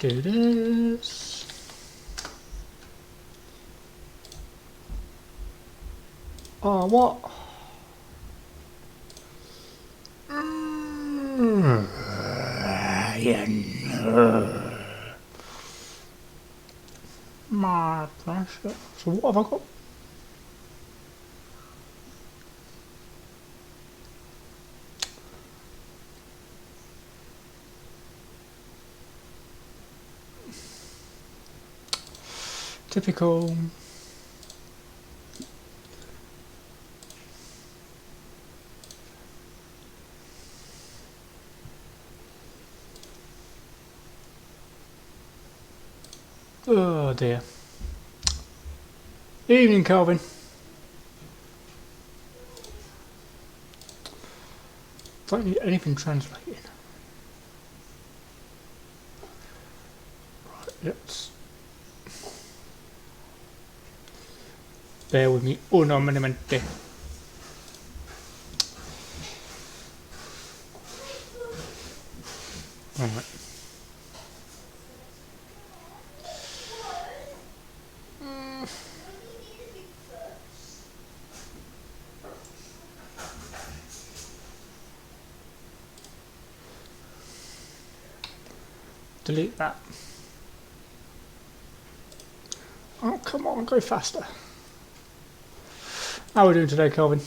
Do this. Oh, what? Yeah. My pressure. So what have I got? Typical. Oh dear. Evening, Calvin. Don't need anything translated. Right, let's bear with me un momente. Alright. Delete that. Oh, come on, go faster. How are we doing today, Calvin?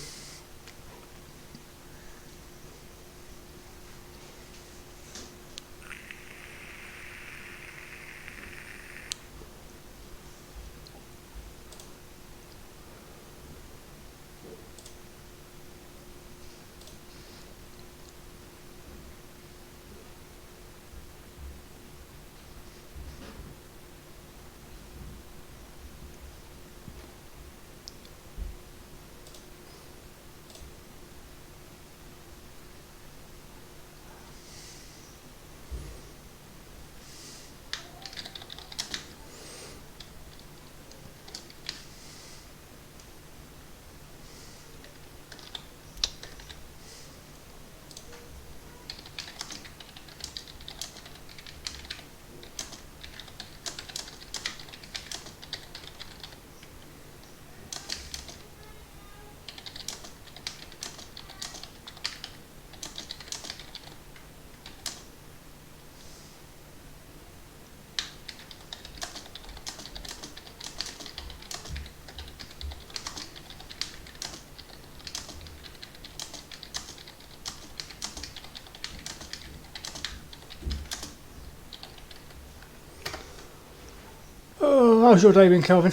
Oh, how's your day been, Calvin?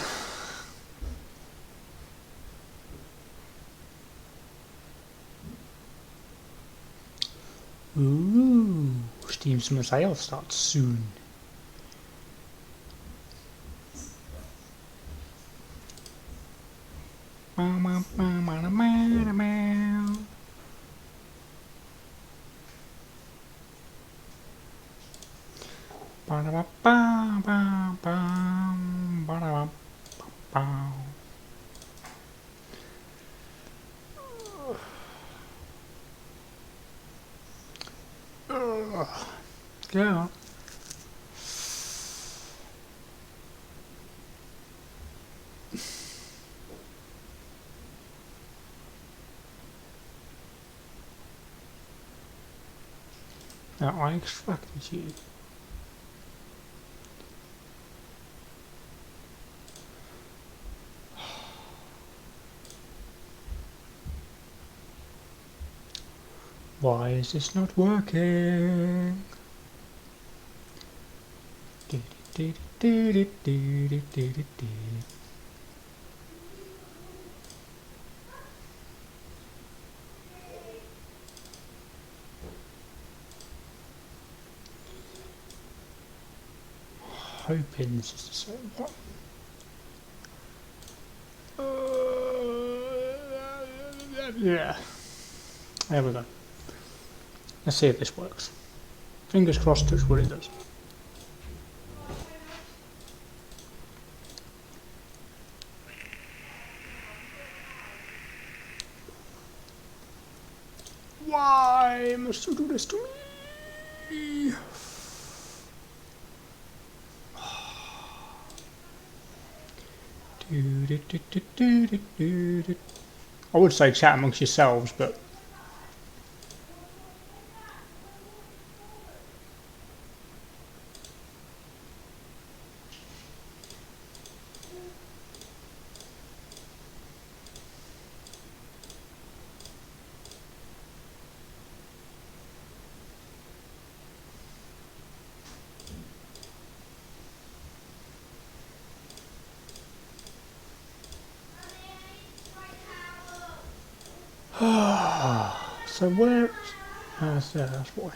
Ooh, Steam Summer Sale starts soon. Yeah. Now I extracted you. Why is this not working? Hoping this is the same one. Yeah. There we go. Let's see if this works. Fingers crossed, touch wood it does. Why must you do this to me? I would say chat amongst yourselves, but so where? That's why.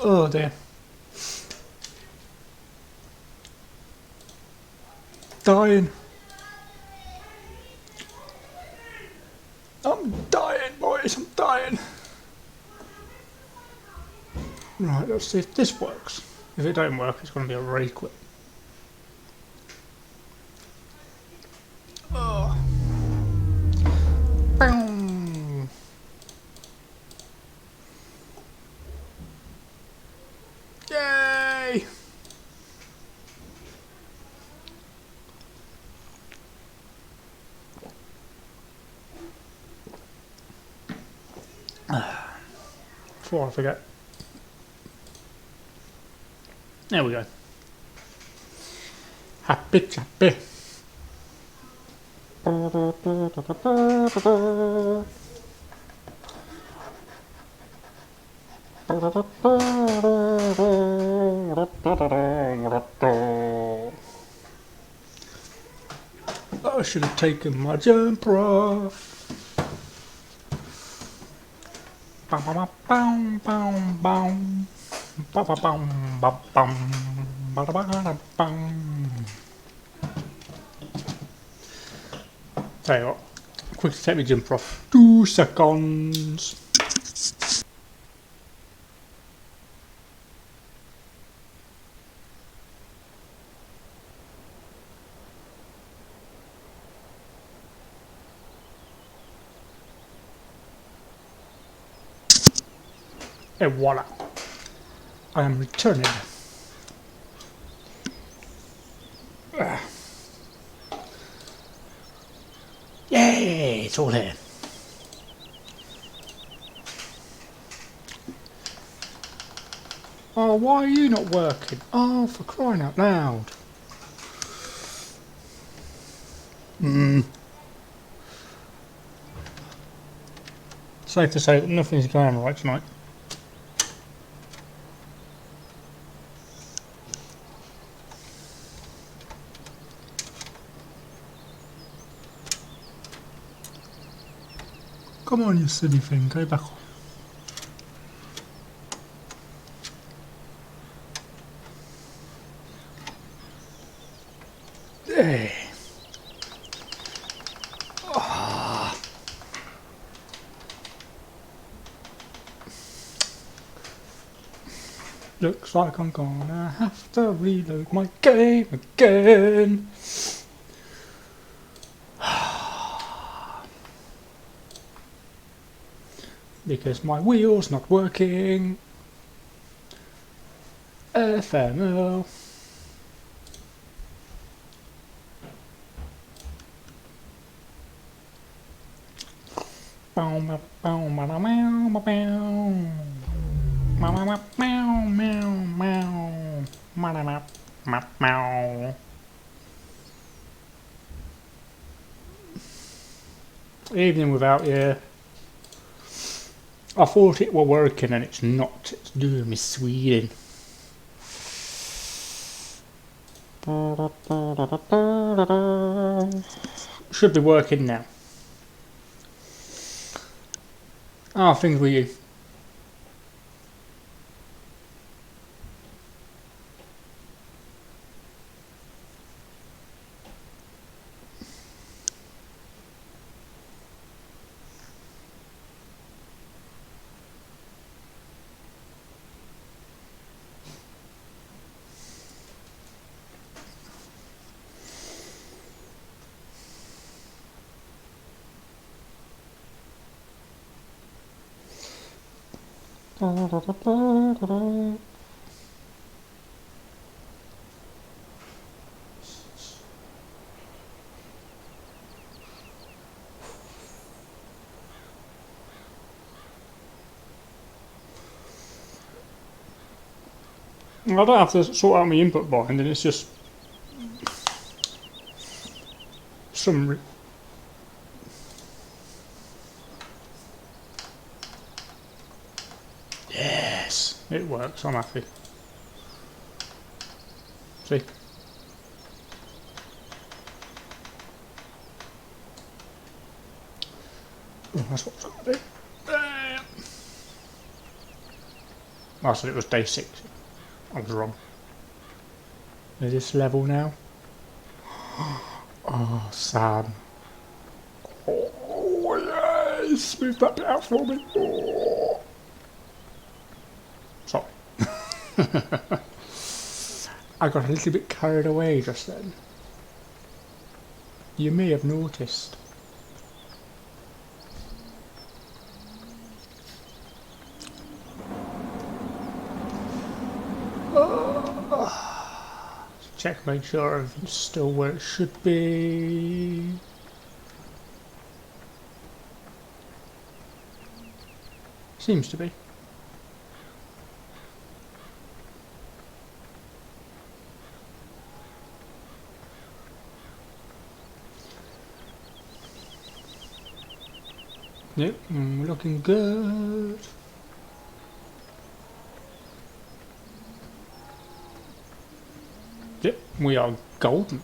Oh dear. Dying. I'm dying, boys. I'm dying. Right, let's see if this works. If it don't work, it's going to be a rage quit. Oh. Boom. Yay! Before I forget. There we go. Happy chappy. I should have taken my jumper off. Bum bum bum bum bum bum bum bum bum bum bum. Tell you what, quick to take my jumper off. 2 seconds. And voila, I am returning. Yay, it's all here. Oh, why are you not working? Oh, for crying out loud. Safe to say that nothing's going right tonight. Come on, you silly thing, go back on. Hey. Looks like I'm gonna have to reload my game again. Because my wheel's not working. FML. Evening without you. I thought it were working and it's not. It's doing me Sweden. Should be working now. Ah, things with you. I don't have to sort out my input binding, it's just some. Yes, it works, I'm happy. See? Oh, that's what I'm going to do. I said it was day 6. I was wrong. Is this level now? Oh, Sam. Oh, yes! Move that bit out for me. Oh. Sorry. I got a little bit carried away just then. You may have noticed. Check, make sure everything's still where it should be. Seems to be. Yep, looking good. Yep, we are golden.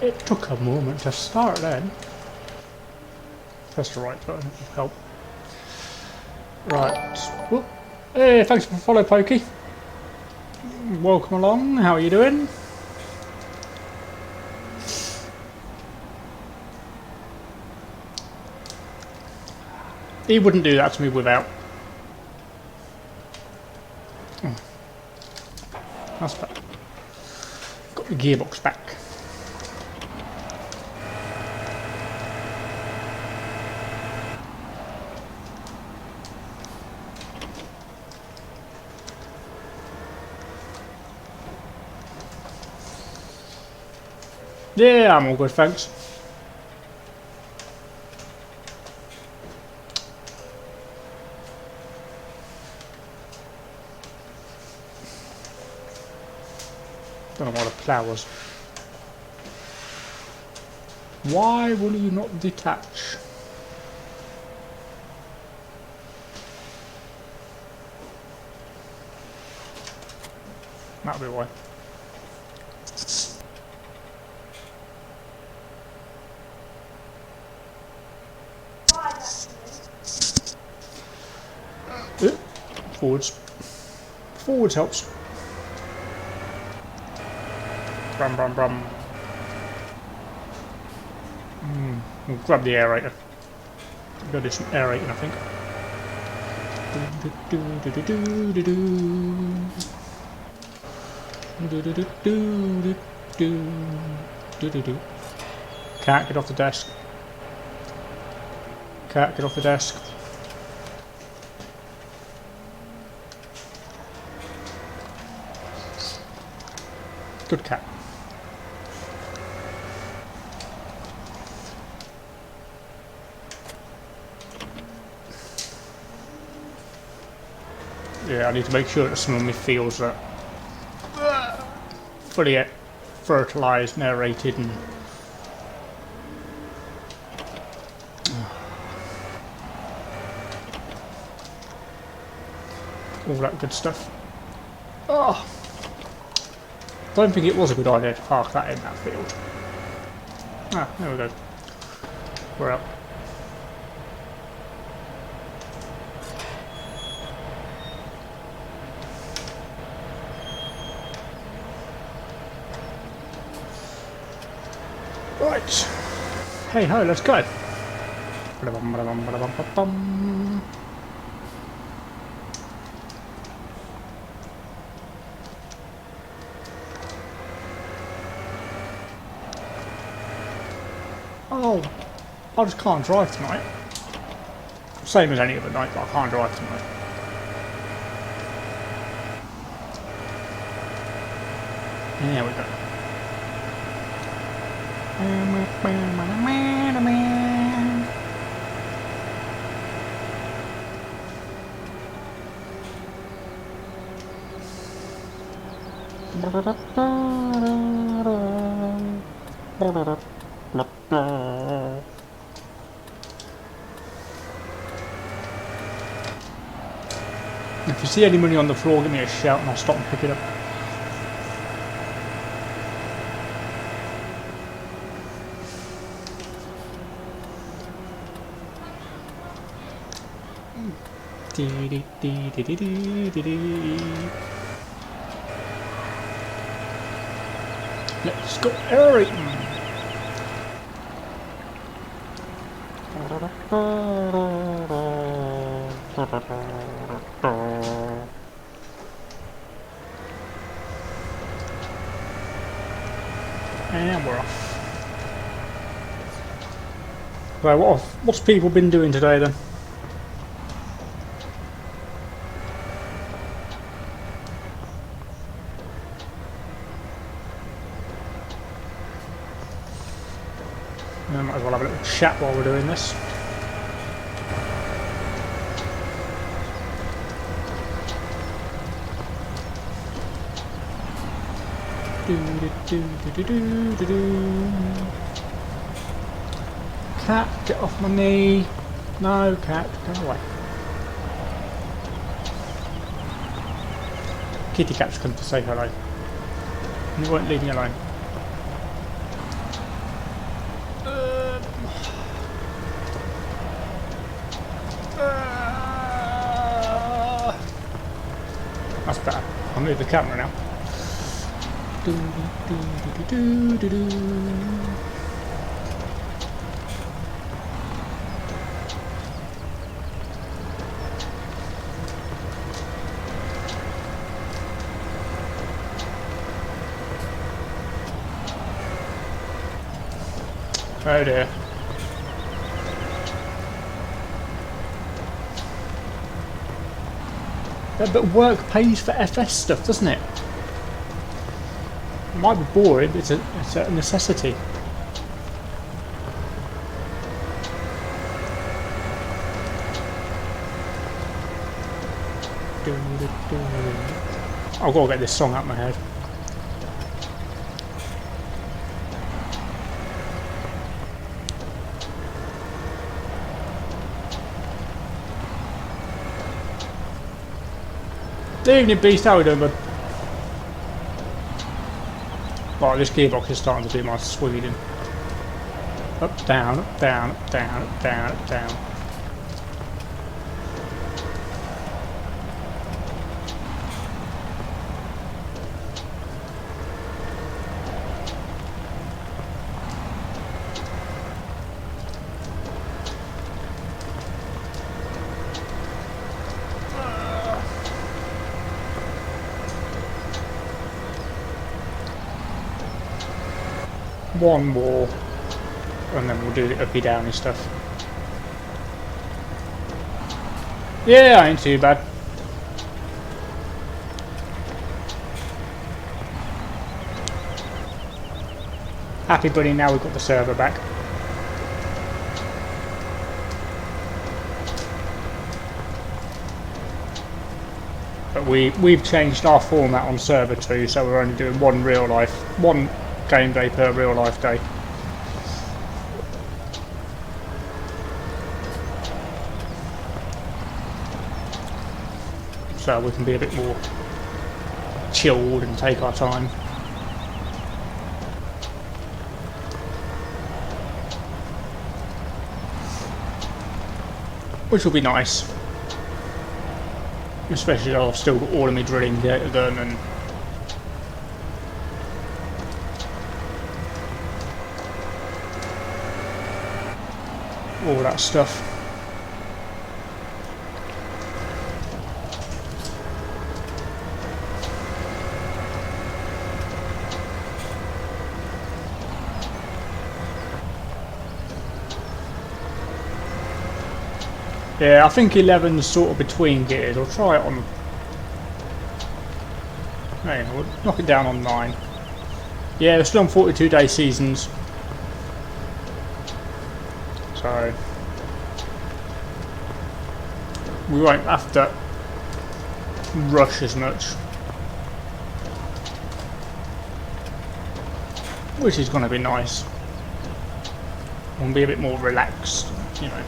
It took a moment to start then. Press the right button, it'll help. Right. Whoop. Hey, thanks for the follow, Pokey. Welcome along, how are you doing? He wouldn't do that to me without. Oh. That's better. Got the gearbox back. Yeah, I'm all good, thanks. Don't know why the plough was. Why will you not detach? That'll be why. Forwards. Forwards helps. Brum brum brum. We'll grab the aerator. We'll go do some aerating, I think. Can't get off the desk. Can't get off the desk. Good cat. Yeah, I need to make sure that some of my fields are fully fertilised and aerated and all that good stuff. Oh, don't think it was a good idea to park that in that field. Ah, there we go. We're up. Right. Hey ho, let's go. Ba-da-bum, ba-da-bum, ba-da-bum, ba-bum. Oh, I just can't drive tonight. Same as any other night, but I can't drive tonight. There we go. If you see any money on the floor, give me a shout and I'll stop and pick it up. Let's go, Eric. And we're off. So what's people been doing today then? I might as well have a little chat while we're doing this. Cat, get off my knee. No, cat, go away. Kitty cat's come to say hello. And you won't leave me alone. That's better. I'll move the camera now. Oh dear. Yeah, but work pays for FS stuff, doesn't it? It might be boring, but it's a necessity. I've got to get this song out of my head. Evening Beast, how are we doing, bud? Right, this gearbox is starting to do my swinging. Up, down, up, down, up, down, up, down, up, down. One more, and then we'll do the uppy downy stuff. Yeah, ain't too bad. Happy buddy, now we've got the server back. But we've changed our format on server 2, so we're only doing one game day per real life day. So we can be a bit more chilled and take our time. Which will be nice. Especially though I've still got all of my drilling data done and all that stuff. Yeah, I think 11's sort of between gears. I'll try it on... Hang on, we'll knock it down on 9. Yeah, they're still on 42-day seasons. So... we won't have to rush as much. Which is going to be nice. We'll be a bit more relaxed, you know.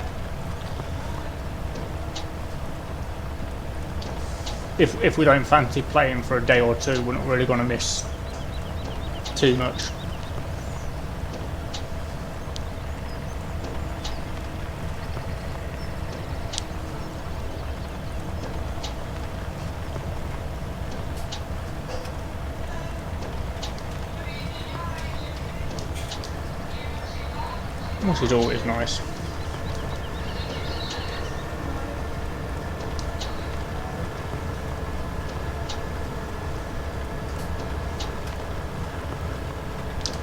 If we don't fancy playing for a day or two, we're not really going to miss too much. Which is always nice.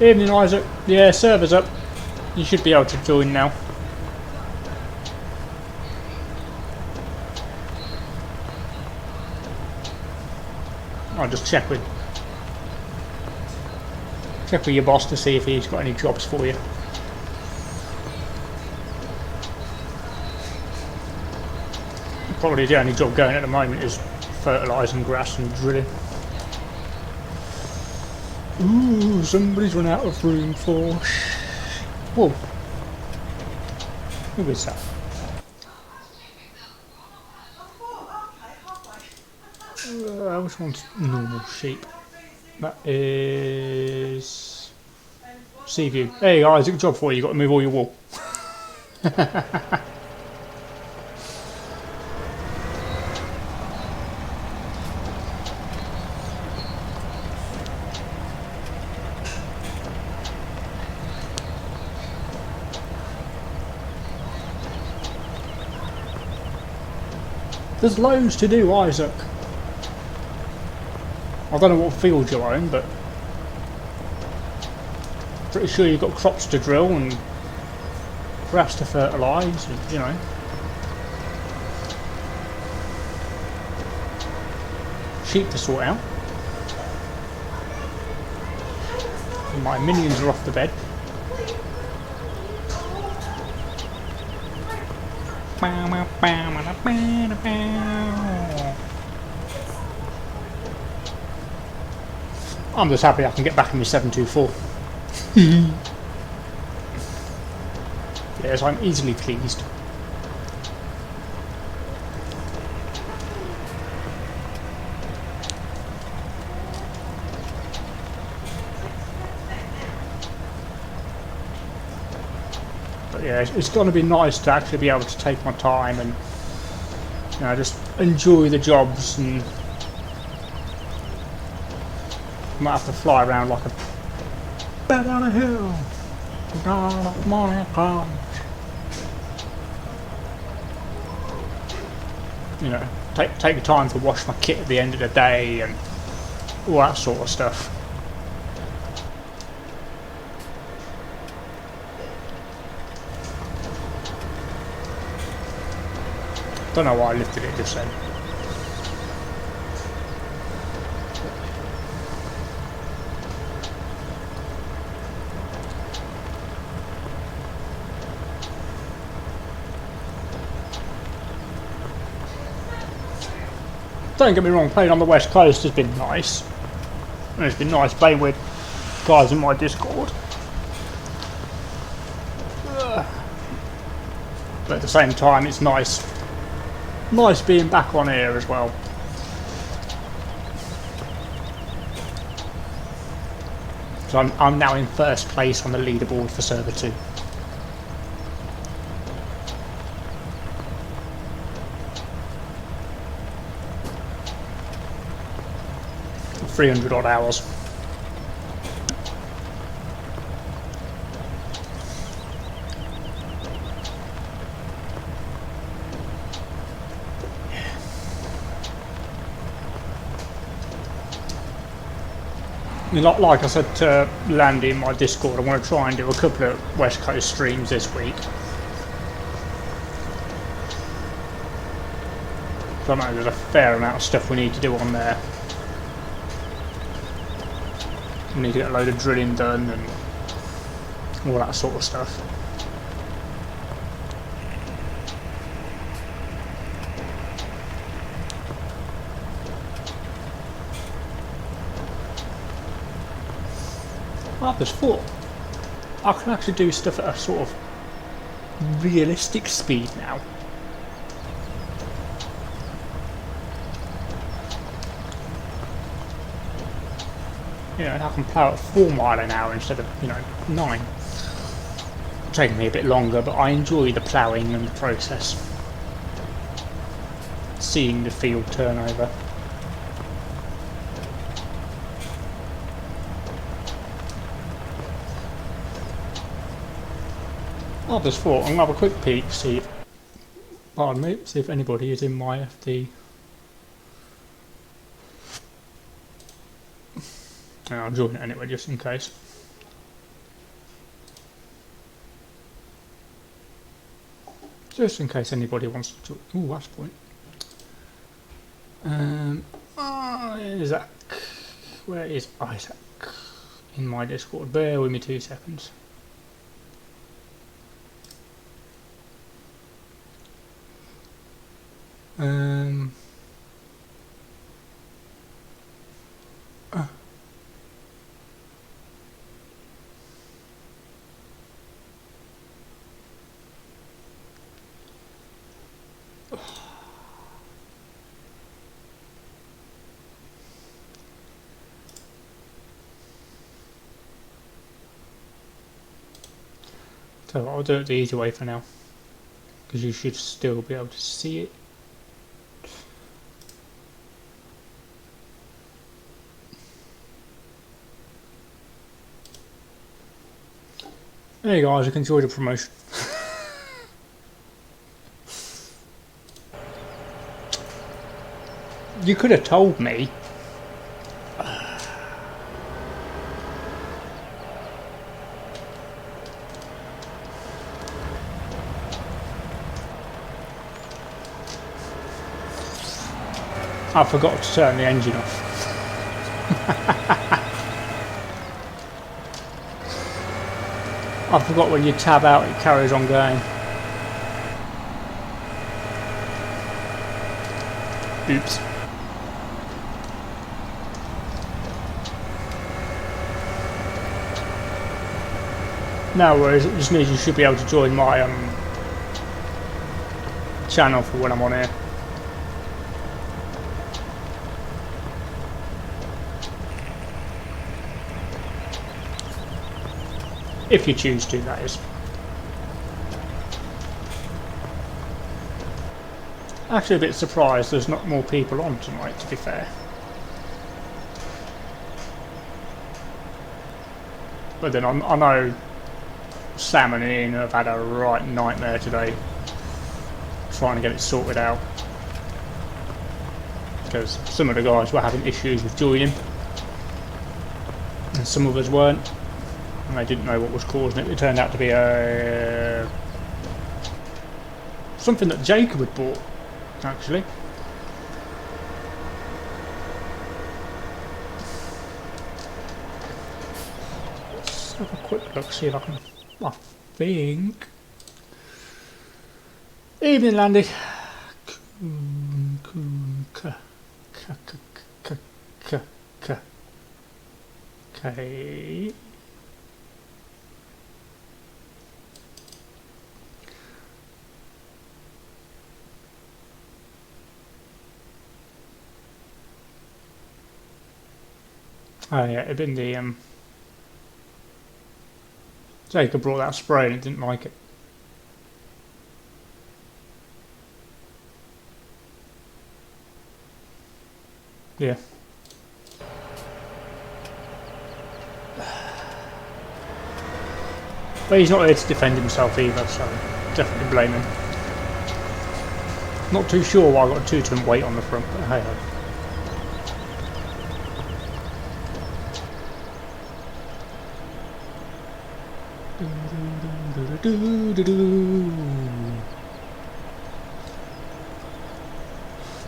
Evening, Isaac. Yeah, server's up. You should be able to join now. I'll just check with your boss to see if he's got any jobs for you. Probably the only job going at the moment is fertilising grass and drilling. Ooh, somebody's run out of room for... Whoa. Who is that? Which one's normal sheep? That is... Seaview. Hey guys, a good job for you. You've got to move all your wool. There's loads to do, Isaac. I don't know what field you're on, but pretty sure you've got crops to drill and grass to fertilise, and, you know. Sheep to sort out. And my minions are off the bed. I'm just happy I can get back in my 724. Yes, I'm easily pleased. But yeah, it's going to be nice to actually be able to take my time and, you know, just enjoy the jobs, and might have to fly around like a bat on a hill. You know, take the time to wash my kit at the end of the day and all that sort of stuff. Don't know why I lifted it just then. Don't get me wrong, playing on the West Coast has been nice. And it's been nice playing with guys in my Discord. But at the same time, it's nice being back on here as well. So I'm now in first place on the leaderboard for server 2. $300 odd hours. Like I said to Landy in my Discord, I want to try and do a couple of West Coast streams this week. I know there's a fair amount of stuff we need to do on there. We need to get a load of drilling done and all that sort of stuff. I've just thought I can actually do stuff at a sort of realistic speed now. You know, I can plough at 4 miles an hour instead of, you know, 9. It's taking me a bit longer, but I enjoy the ploughing and the process. Seeing the field turn over. I just thought I'm going to have a quick peek, see if, pardon me, see if anybody is in my FD. I'll join it anyway, just in case. Just in case anybody wants to join. Ooh, that's a point. Isaac. Where is Isaac? In my Discord. Bear with me 2 seconds. So I'll do it the easy way for now, because you should still be able to see it. Hey guys, you can enjoy the promotion. You could have told me. I forgot to turn the engine off. I forgot when you tab out it carries on going. Oops. No worries, it just means you should be able to join my channel for when I'm on here. If you choose to, that is. Actually a bit surprised there's not more people on tonight, to be fair. But then I know Sam and Ian have had a right nightmare today trying to get it sorted out. Because some of the guys were having issues with joining and some of us weren't. And they didn't know what was causing it. It turned out to be something that Jacob had bought, actually. Let's have a quick look, see if I can. I think. Evening, Landy. Okay. Oh yeah, it'd been the Jacob brought that spray and it didn't like it. Yeah. But he's not here to defend himself either, so definitely blame him. Not too sure why I got a 2-ton weight on the front, but hey ho.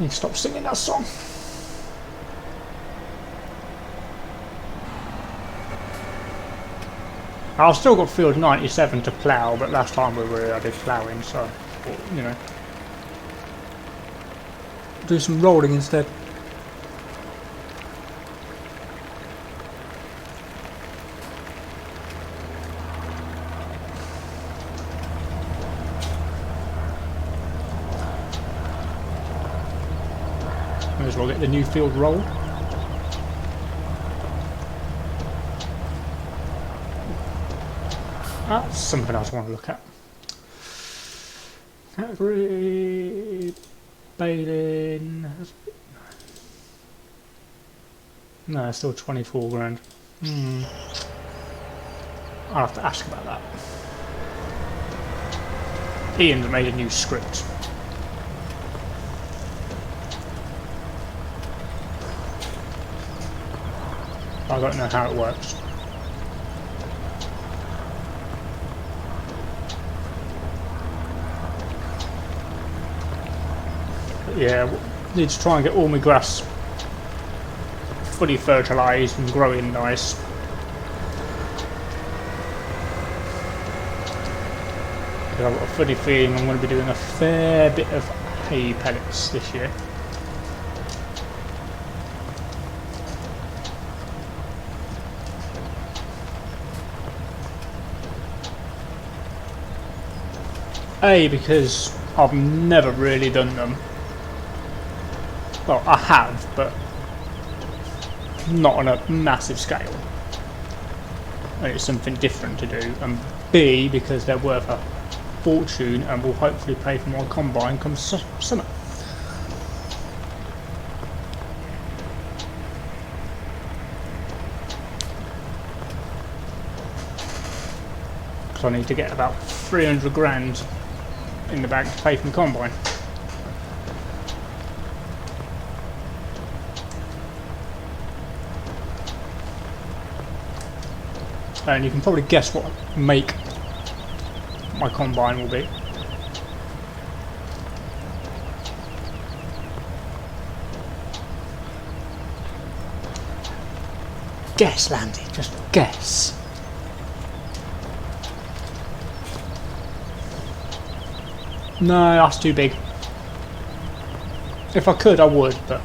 You stop singing that song. I've still got field 97 to plough, but last time we were here I did ploughing, so, you know. Do some rolling instead. May as well get the new field rolled. That's something else I want to look at. Category baling. No, it's still 24 grand. I'll have to ask about that. Ian's made a new script. I don't know how it works. But yeah, need to try and get all my grass fully fertilised and growing nice. Because I've got a funny feeling I'm going to be doing a fair bit of hay pellets this year. A, because I've never really done them. Well, I have, but not on a massive scale. And it's something different to do. And B, because they're worth a fortune and will hopefully pay for my combine come summer. Because I need to get about 300 grand in the bank to pay for the combine. And you can probably guess what make my combine will be. Guess, Landy, just guess. No, that's too big. If I could, I would, but...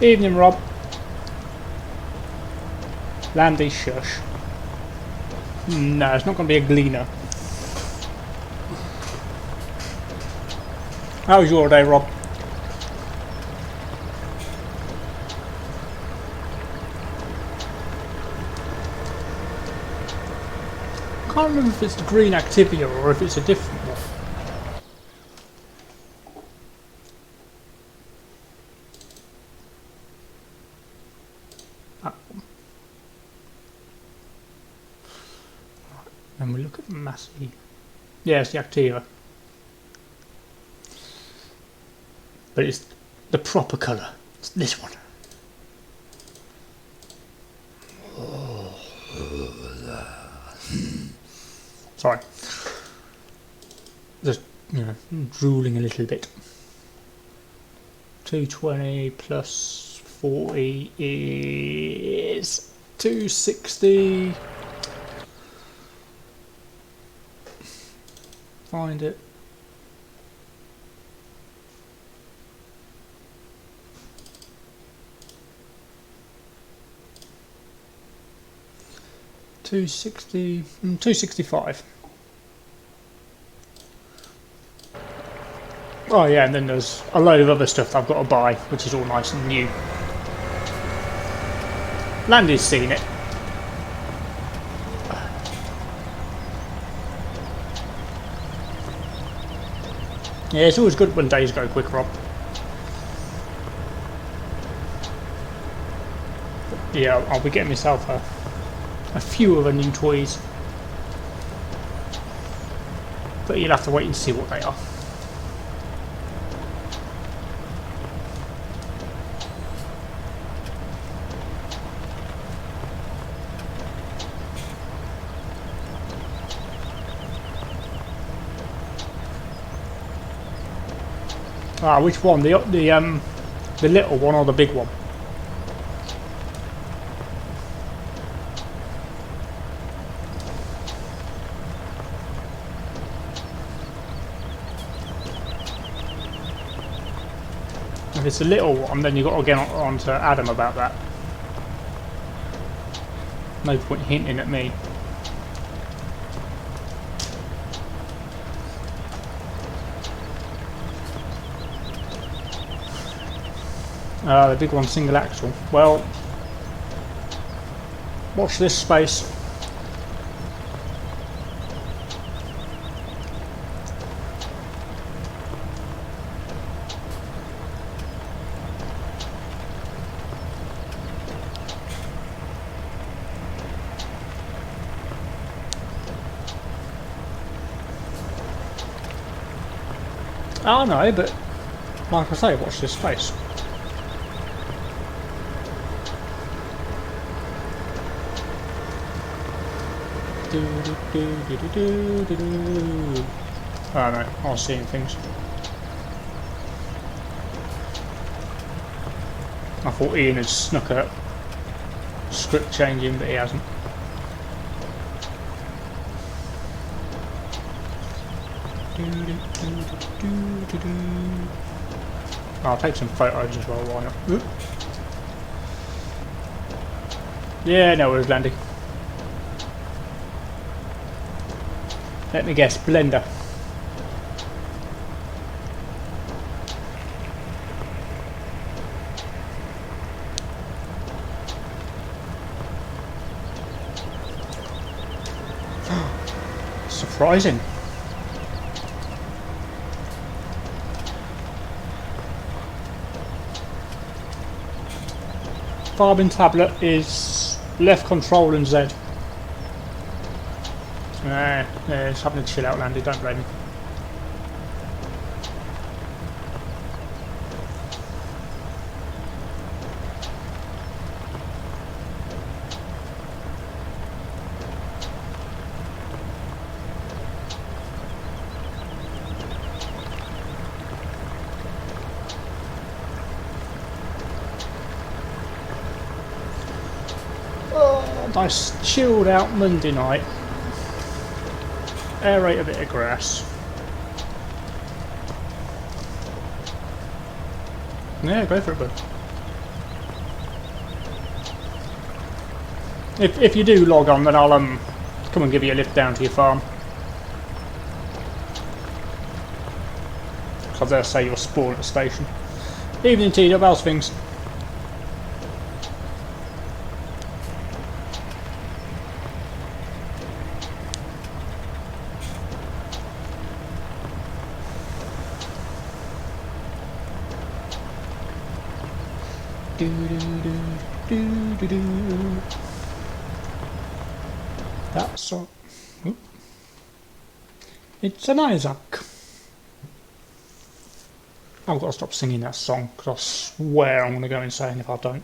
Evening, Rob. Landy, shush. No, it's not going to be a gleaner. How was your day, Rob? I can't remember if it's the green Activia or if it's a different one. That one. Right, then we look at the Massey. Yeah, it's the Activa. But it's the proper colour. It's this one. Sorry. Just, you know, drooling a little bit. 220 plus 40 is 260. Find it. $265. Oh yeah, and then there's a load of other stuff I've got to buy, which is all nice and new. Landy's seen it. Yeah, it's always good when days go quick, Rob. But yeah, I'll be getting myself a few of the new toys. But you'll have to wait and see what they are. Ah, which one? The little one or the big one? If it's a little one, then you've got to get on to Adam about that. No point hinting at me. The big one, single axle. Well, watch this space. I know, but like I say, watch this space. Oh no, I was seeing things. I thought Ian had snuck a script change in, but he hasn't. I'll take some photos as well, why not? Oop. Yeah, no worries, Landy. Let me guess, blender. Surprising. Farbin tablet is left control and Z. Yeah, it's having to chill out, Landy, don't blame me. Oh, nice chilled out Monday night. Aerate a bit of grass. Yeah, go for it, bud. If you do log on, then I'll come and give you a lift down to your farm. Because they'll say you're spawn at the station. Evening tea, how's things? That song. It's an Isaac. I've got to stop singing that song because I swear I'm going to go insane if I don't.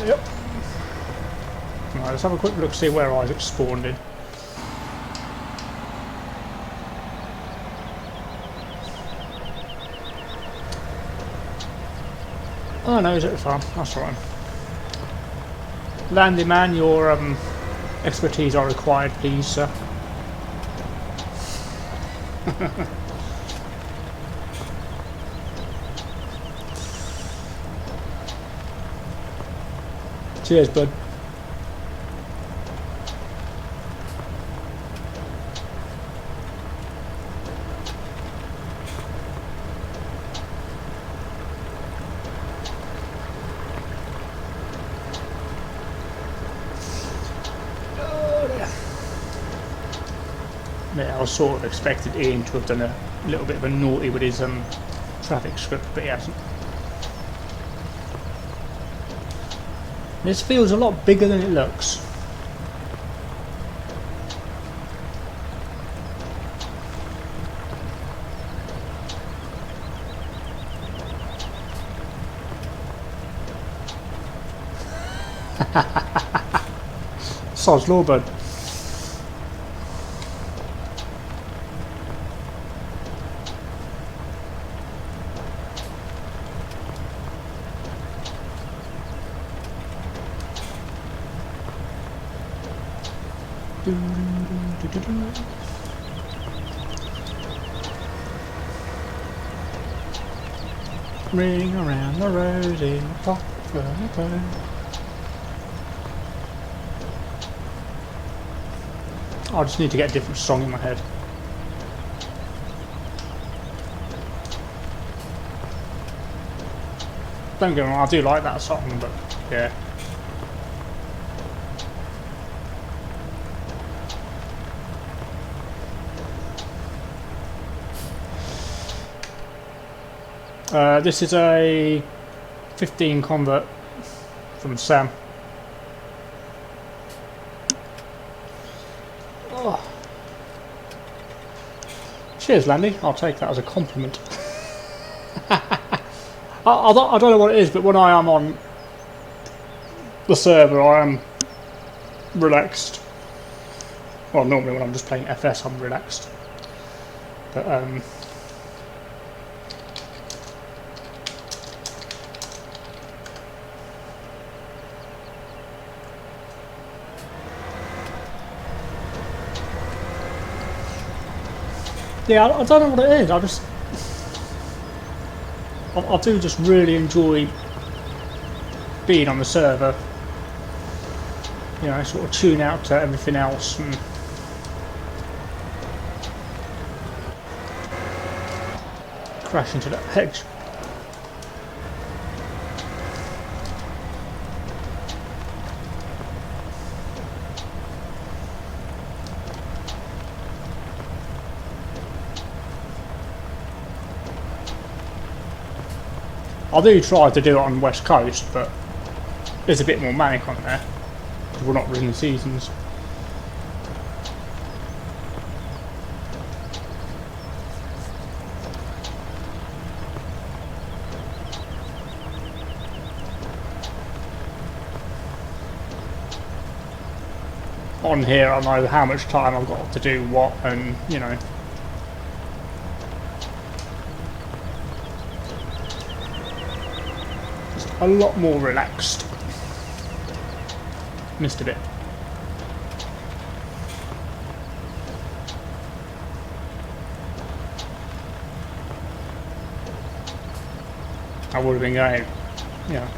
Yep. Right, let's have a quick look, see where Isaac spawned in. Oh no, he's at the farm. That's right. Landy man, your expertise are required, please, sir. Cheers, bud. Yeah, I was sort of expected Ian to have done a little bit of a naughty with his traffic script, but he hasn't. This feels a lot bigger than it looks. Sod's law, bud. Ring around the rosy clock. I just need to get a different song in my head. Don't get me wrong, I do like that song, but yeah. This is a 15 convert from Sam. Oh. Cheers, Landy. I'll take that as a compliment. I don't know what it is, but when I am on the server, I am relaxed. Well, normally when I'm just playing FS, I'm relaxed. But yeah, I don't know what it is. I do just really enjoy being on the server. You know, sort of tune out to everything else. And crash into that hedge. I do try to do it on the West Coast, but there's a bit more manic on there. We're not in the seasons. On here, I know how much time I've got to do what, and you know. A lot more relaxed. Missed a bit. I would have been going, you know,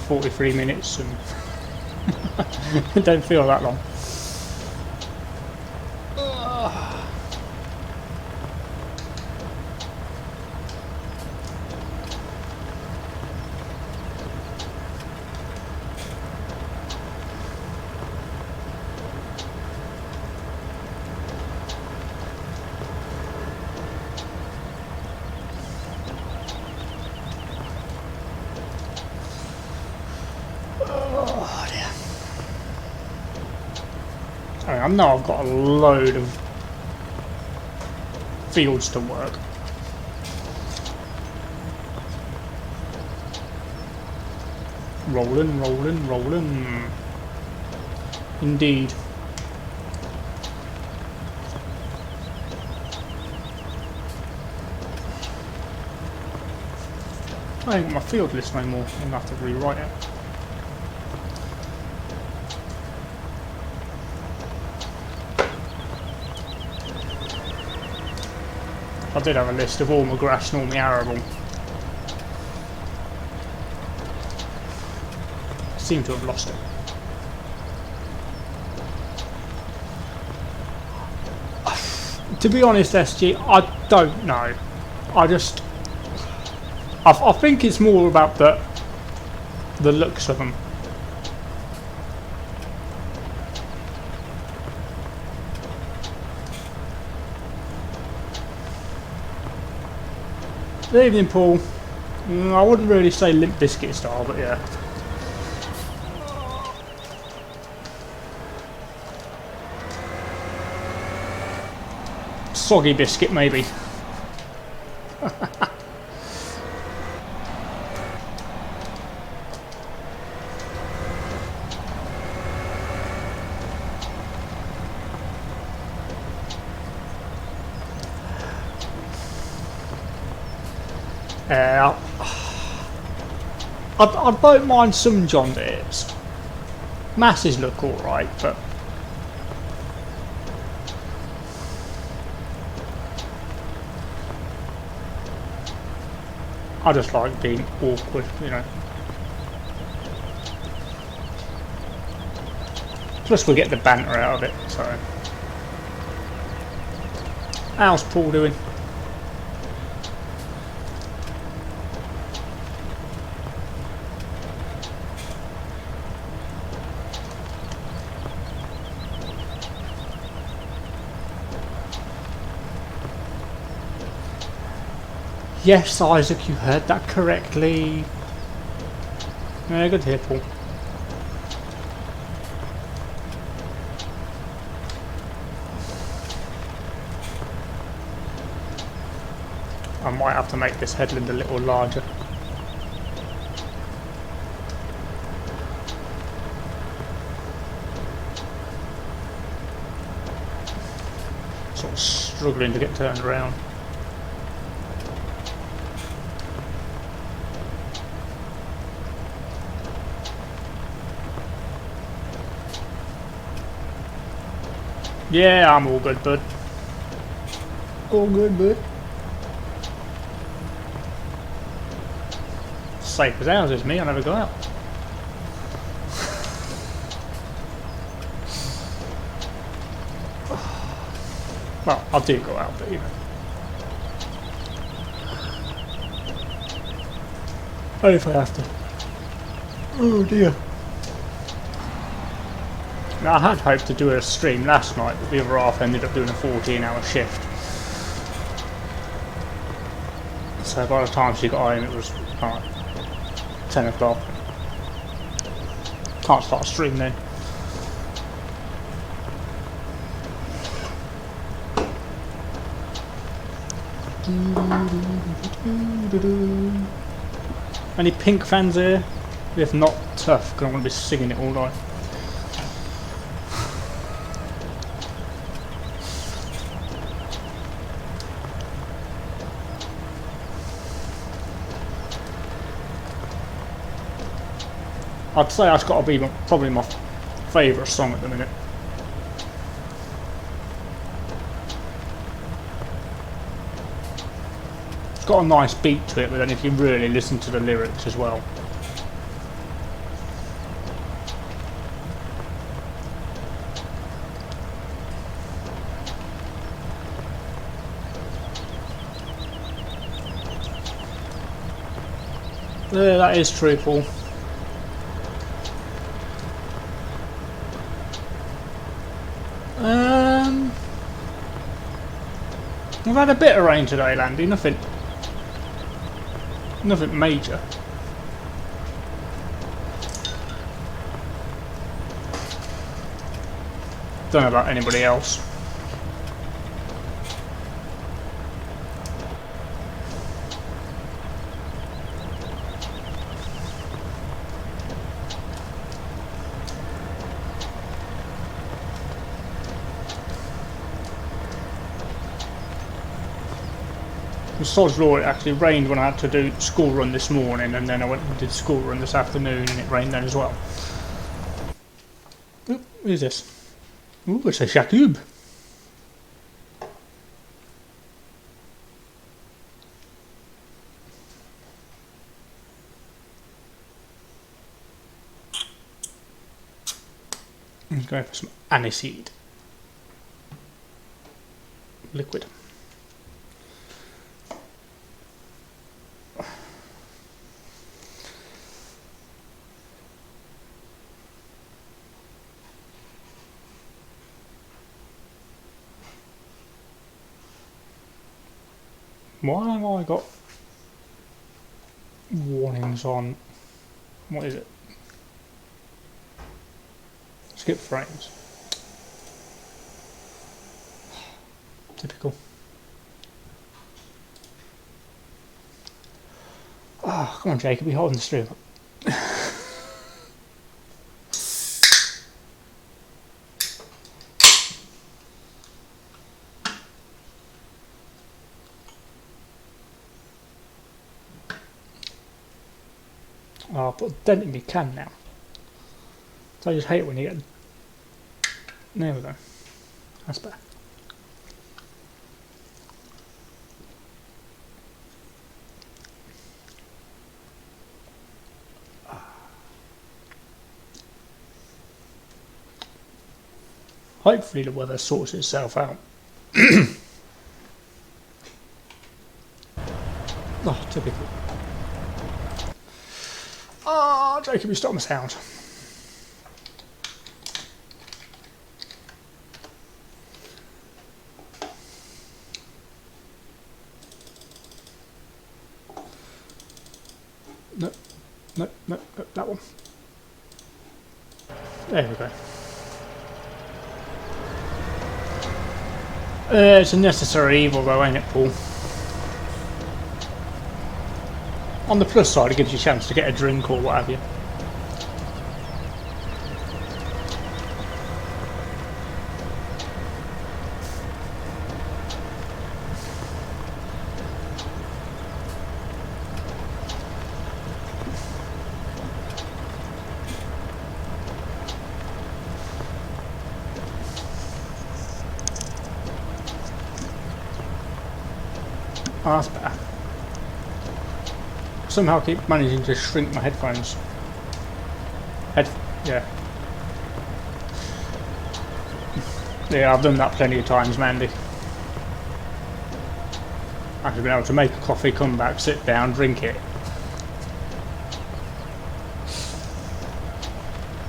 43 minutes and it don't feel that long. I know I've got a load of fields to work. Rolling, rolling, rolling. Indeed. I ain't got my field list no more. I'm going to have to rewrite it. I did have a list of all my grass and all my arable. I seem to have lost it. To be honest, SG, I don't know. I think it's more about the looks of them. Good evening, Paul. I wouldn't really say Limp Biscuit style, but yeah. Soggy biscuit, maybe. I don't mind some John Deeres. Masses look alright, but I just like being awkward, you know. Plus we get the banter out of it, so. How's Paul doing? Yes, Isaac, you heard that correctly. Yeah, good to hear, Paul. I might have to make this headland a little larger. Sort of struggling to get turned around. Yeah, I'm all good, bud. All good, bud. Safe as ours is me, I never go out. Well, I do go out, but you know. Only if I have to. Oh dear. Now, I had hoped to do a stream last night, but the other half ended up doing a 14-hour shift. So by the time she got home, it was like 10 o'clock. Can't start a stream then. Any Pink fans here? If not, tough, because I'm going to be singing it all night. I'd say that's got to be probably my favourite song at the minute. It's got a nice beat to it, but then if you really listen to the lyrics as well. Yeah, that is true, Paul. We've had a bit of rain today, Landy. Nothing major. Don't know about anybody else. Sod's law, it actually rained when I had to do school run this morning, and then I went and did school run this afternoon, and it rained then as well. Oop, who's this? Ooh, it's a Shakub. Let's go for some aniseed. Liquid. Why have I got warnings on? What is it? Skip frames. Typical. Oh, come on, Jacob, you're holding the stream up. Oh, I put a dent in my can now. So I just hate it when you get... There we go. That's better. Hopefully the weather sorts itself out. Oh, typical. Oh, Jacob, you stopped my sound. No, no, no, no, that one. There we go. It's a necessary evil though, ain't it, Paul? On the plus side, it gives you a chance to get a drink or what have you. Oh, that's better. Somehow I keep managing to shrink my headphones. Yeah. Yeah, I've done that plenty of times, Mandy. I've been able to make a coffee, come back, sit down, drink it.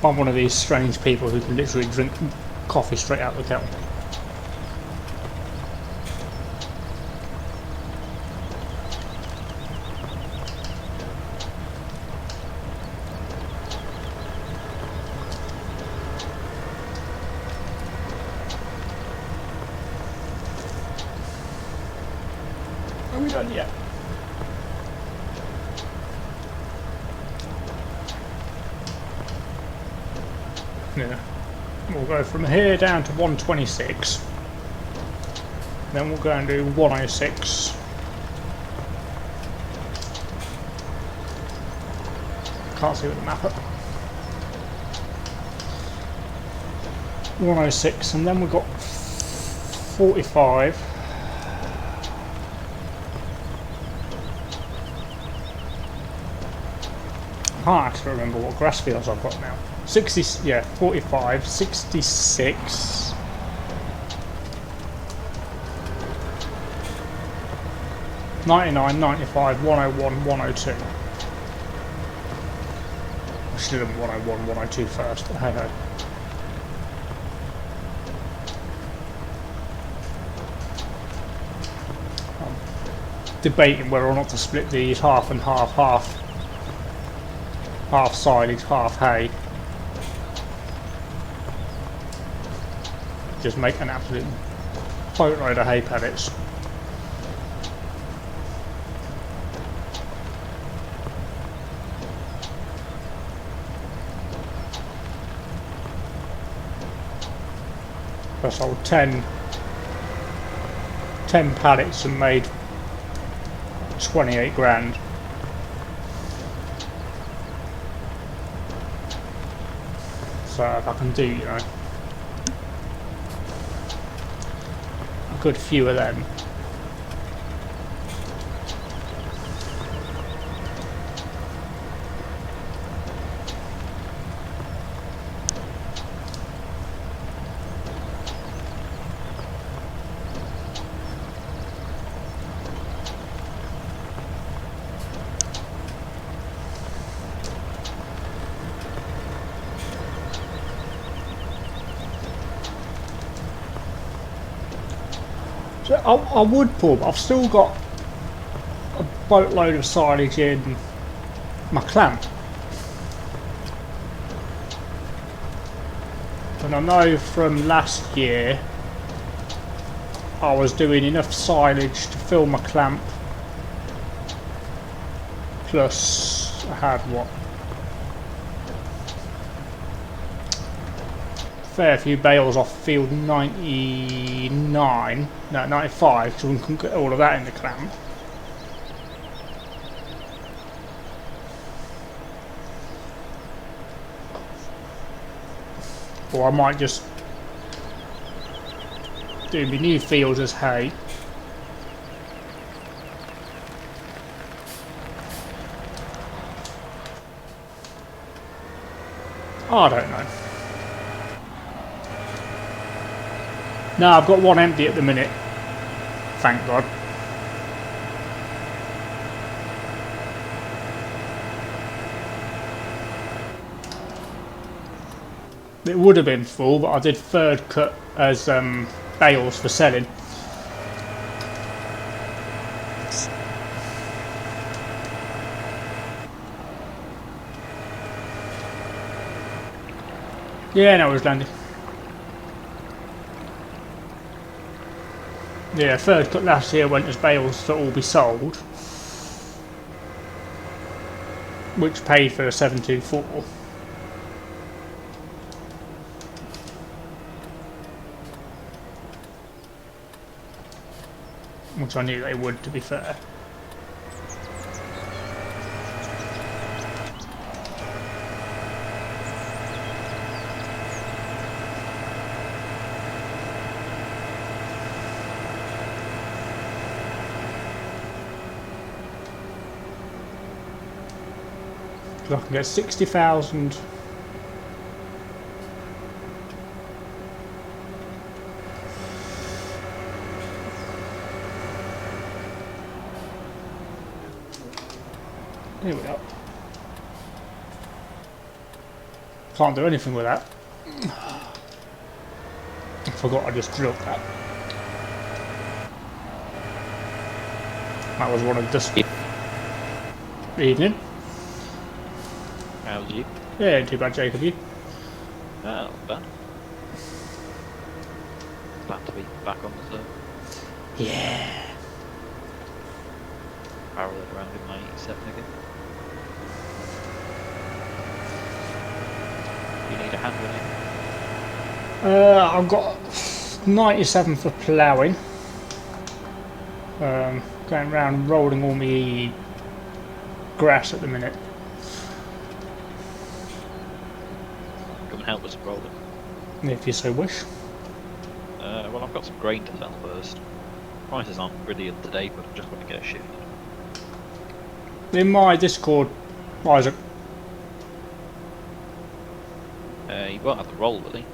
I'm one of these strange people who can literally drink coffee straight out of the kettle. Are we done yet? Yeah. We'll go from here down to 126. Then we'll go and do 106. Can't see with the map up. 106, and then we've got 45. I can't actually remember what grass fields I've got now. 60, yeah, 45, 66. 99, 95, 101, 102. I should have done 101, 102 first, but hey ho. I'm debating whether or not to split these half and half, half silage, half hay. Just make an absolute boatload of hay pellets. I sold 10 pallets and made 28 grand. So if I can do, you know, a good few of them. So I would pull, but I've still got a boatload of silage in my clamp. And I know from last year I was doing enough silage to fill my clamp, plus I had what? Fair few bales off field 99, no 95, so we couldn't get all of that in the clamp. Or I might just do my new fields as hay. I don't know. No, I've got one empty at the minute. Thank God. It would have been full, but I did third cut as bales for selling. Yeah, no, it was landing. Yeah, third cut last year went as bales to all be sold, which paid for a 724. Which I knew they would, to be fair. I can get 60,000. Here we go. Can't do anything with that. I forgot I just drilled that. That was one of the evening. How's you? Yeah, too bad, Jacob. You? Oh, not bad. Glad to be back on the server. Yeah. Parallel around in my 87 again. You need a hand with it? I've got 97 for ploughing. Going around rolling all my grass at the minute. Come and help us roll it. If you so wish. Well, I've got some grain to sell first. Prices aren't brilliant today, but I'm just going to get a shift. In my Discord, Isaac. He won't have the roll, will he?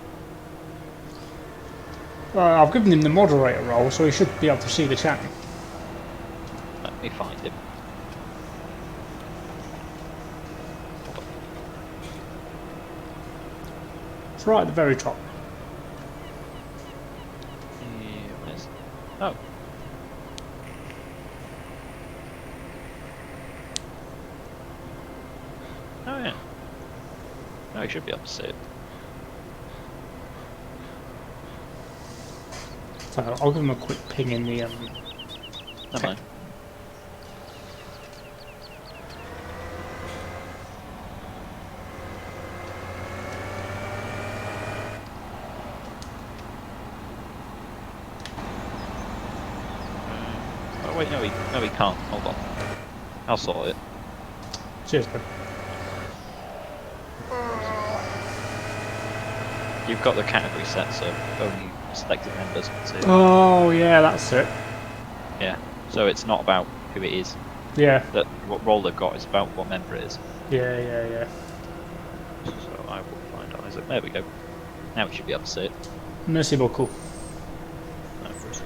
I've given him the moderator role, so he should be able to see the chat. Let me find him. It's right at the very top. Where's... Oh. Oh yeah. No, he should be able to see it. So I'll give him a quick ping in the Never mind. Oh wait, no he can't. Hold on. I'll sort it. Cheers, bud. You've got the category set, so only selected members can see it. Oh yeah, that's it. Yeah. So it's not about who it is. Yeah. That what role they've got is about what member it is. Yeah. So I will find Isaac. There we go. Now we should be able to see it. Merci beaucoup. No worries.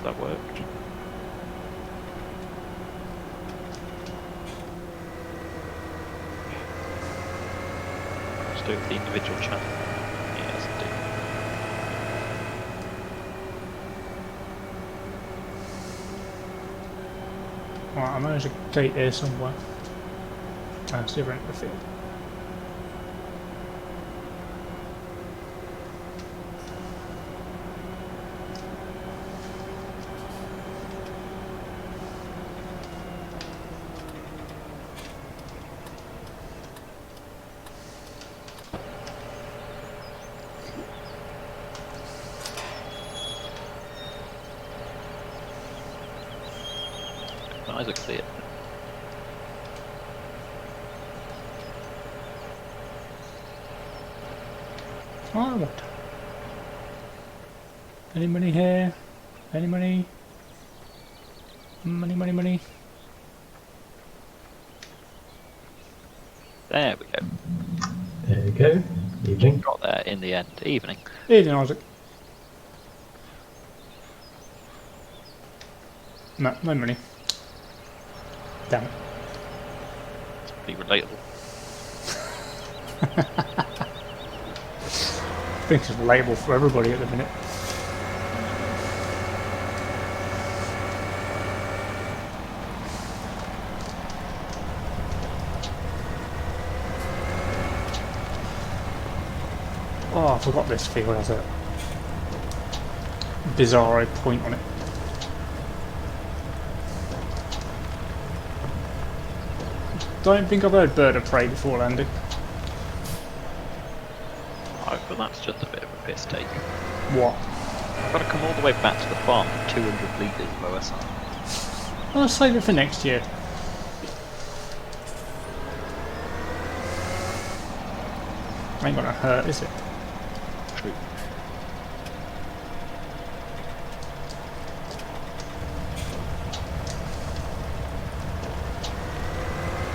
That worked. Let's do it with the individual channel. Yes, indeed. Right, I know there's a gate here somewhere. That's the other end of the field. eyes I can see it. Oh, what? Any money here? Any money? Money, money, money. There we go. There we go. Evening. Got there in the end. Evening. Evening, Isaac. No, no money. Damn it. It's pretty relatable. I think it's relatable for everybody at the minute. Oh, I forgot this field has a bizarre point on it. Don't think I've heard bird of prey before landing. Oh, but that's just a bit of a piss take. What? I've got to come all the way back to the farm with 200 litres of OSR. I'll save it for next year. Ain't gonna hurt, is it? True.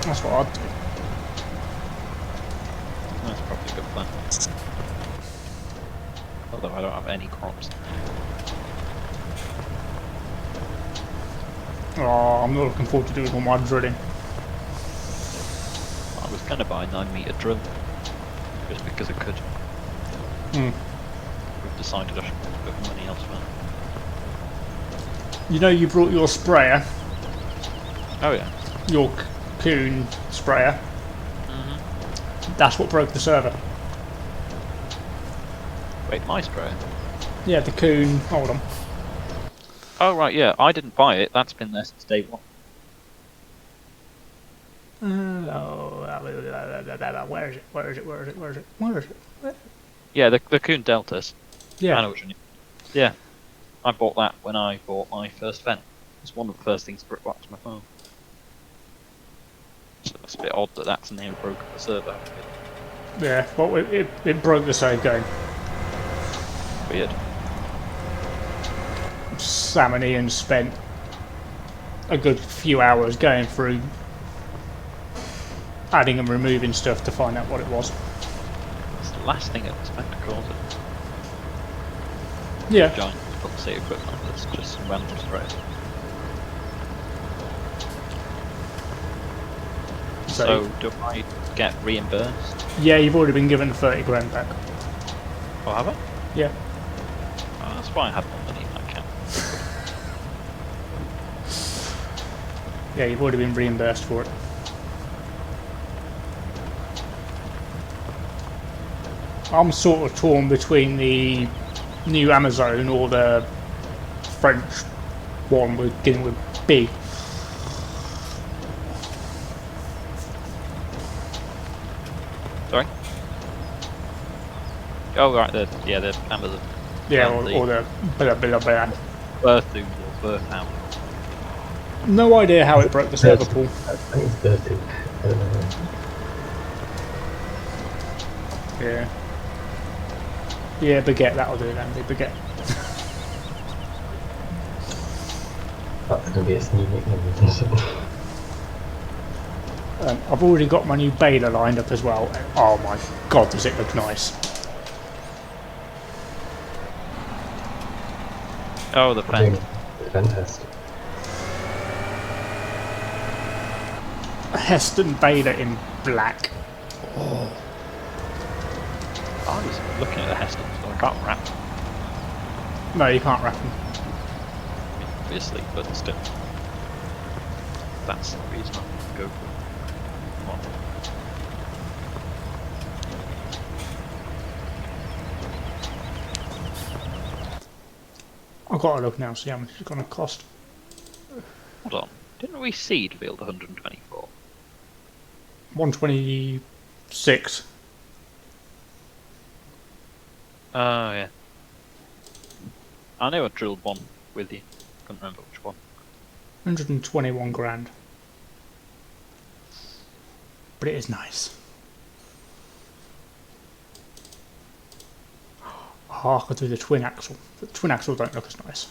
That's what I'd do. That's probably a good plan. Although I don't have any crops. Oh, I'm not looking forward to doing all my drilling. I was going to buy a 9-metre drill. Just because I could. We've decided I should put money elsewhere. You know you brought your sprayer, Oh yeah. your cocoon sprayer. That's what broke the server. Wait, my sprayer? Yeah, the cocoon. Hold on. Oh right, yeah. I didn't buy it. That's been there since day one. Where is it? Where is it? Where is it? Where is it? Where is it? Where? Yeah, the Coon Deltas. I know Yeah. what you mean. Yeah. I bought that when I bought my first pen. It's one of the first things brought back to my phone. So it's a bit odd that that's now broken the server. Yeah. Well, it broke the save game. Weird. Sam and Ian spent a good few hours going through adding and removing stuff to find out what it was. It's the last thing I expect to cause it. Yeah. Giant policy equipment that's just some random sprays. So do I get reimbursed? Yeah, you've already been given 30 grand back. Oh, have I? Yeah. Oh, that's why I had more money in my account. Yeah, you've already been reimbursed for it. I'm sort of torn between the new Amazon or the French one beginning with B. Sorry? Oh, right, the Amazon. Yeah, And or the blah blah blah. Birth or birth out. No idea how it broke the server pool. I think it's 30. I don't know. Yeah. Yeah, baguette, that'll do it, Andy. Baguette. That's going to be a new nickname. I've already got my new baler lined up as well. Oh my god, does it look nice. Oh, the pen. Fantastic. Heston baler in black. I was looking at the Heston, so I can't wrap them, No, you can't wrap them. obviously, but still. That's the reason I go for one. I've got to look now, see how much it's going to cost. Hold on. Didn't we seed field 124? 126. Oh, yeah. I know I drilled one with you. Couldn't remember which one. 121 grand. But it is nice. Oh, I could do the twin axle. The twin axle don't look as nice.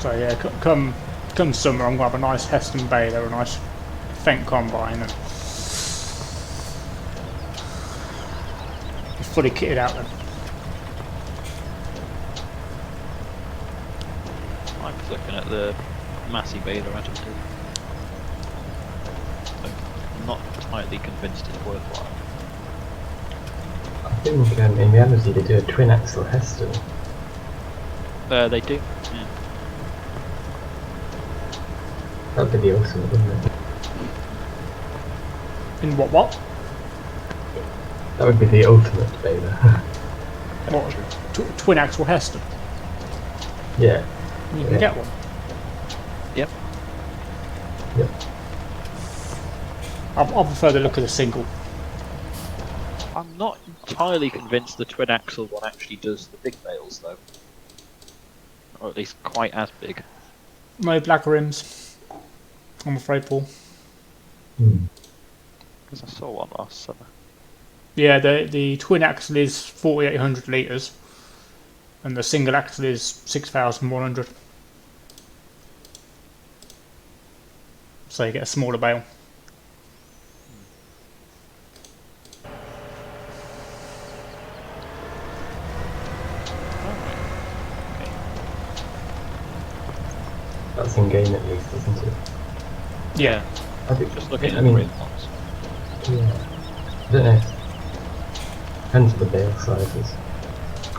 So yeah, come summer, I'm gonna have a nice Heston baler, a nice Fendt combine, and be fully kitted out then. I was looking at the Massey baler I just did. I'm not entirely convinced it's worthwhile. I think in reality they do a twin axle Heston. They do. Yeah. That'd be the ultimate, wouldn't it? In what? That would be the ultimate baler. What? Twin axle Heston? Yeah. You can Yeah. get one. Yep. Yep. I prefer the look of the single. I'm not entirely convinced the twin axle one actually does the big bales though. Or at least quite as big. No black rims, I'm afraid, Paul. Because I saw one last summer. Yeah, the twin axle is 4,800 litres and the single axle is 6,100. So you get a smaller bale. That's in game at least, isn't it? Yeah. I think, Just looking I at mean, the real ones. yeah. I don't know. Depends on the bale sizes.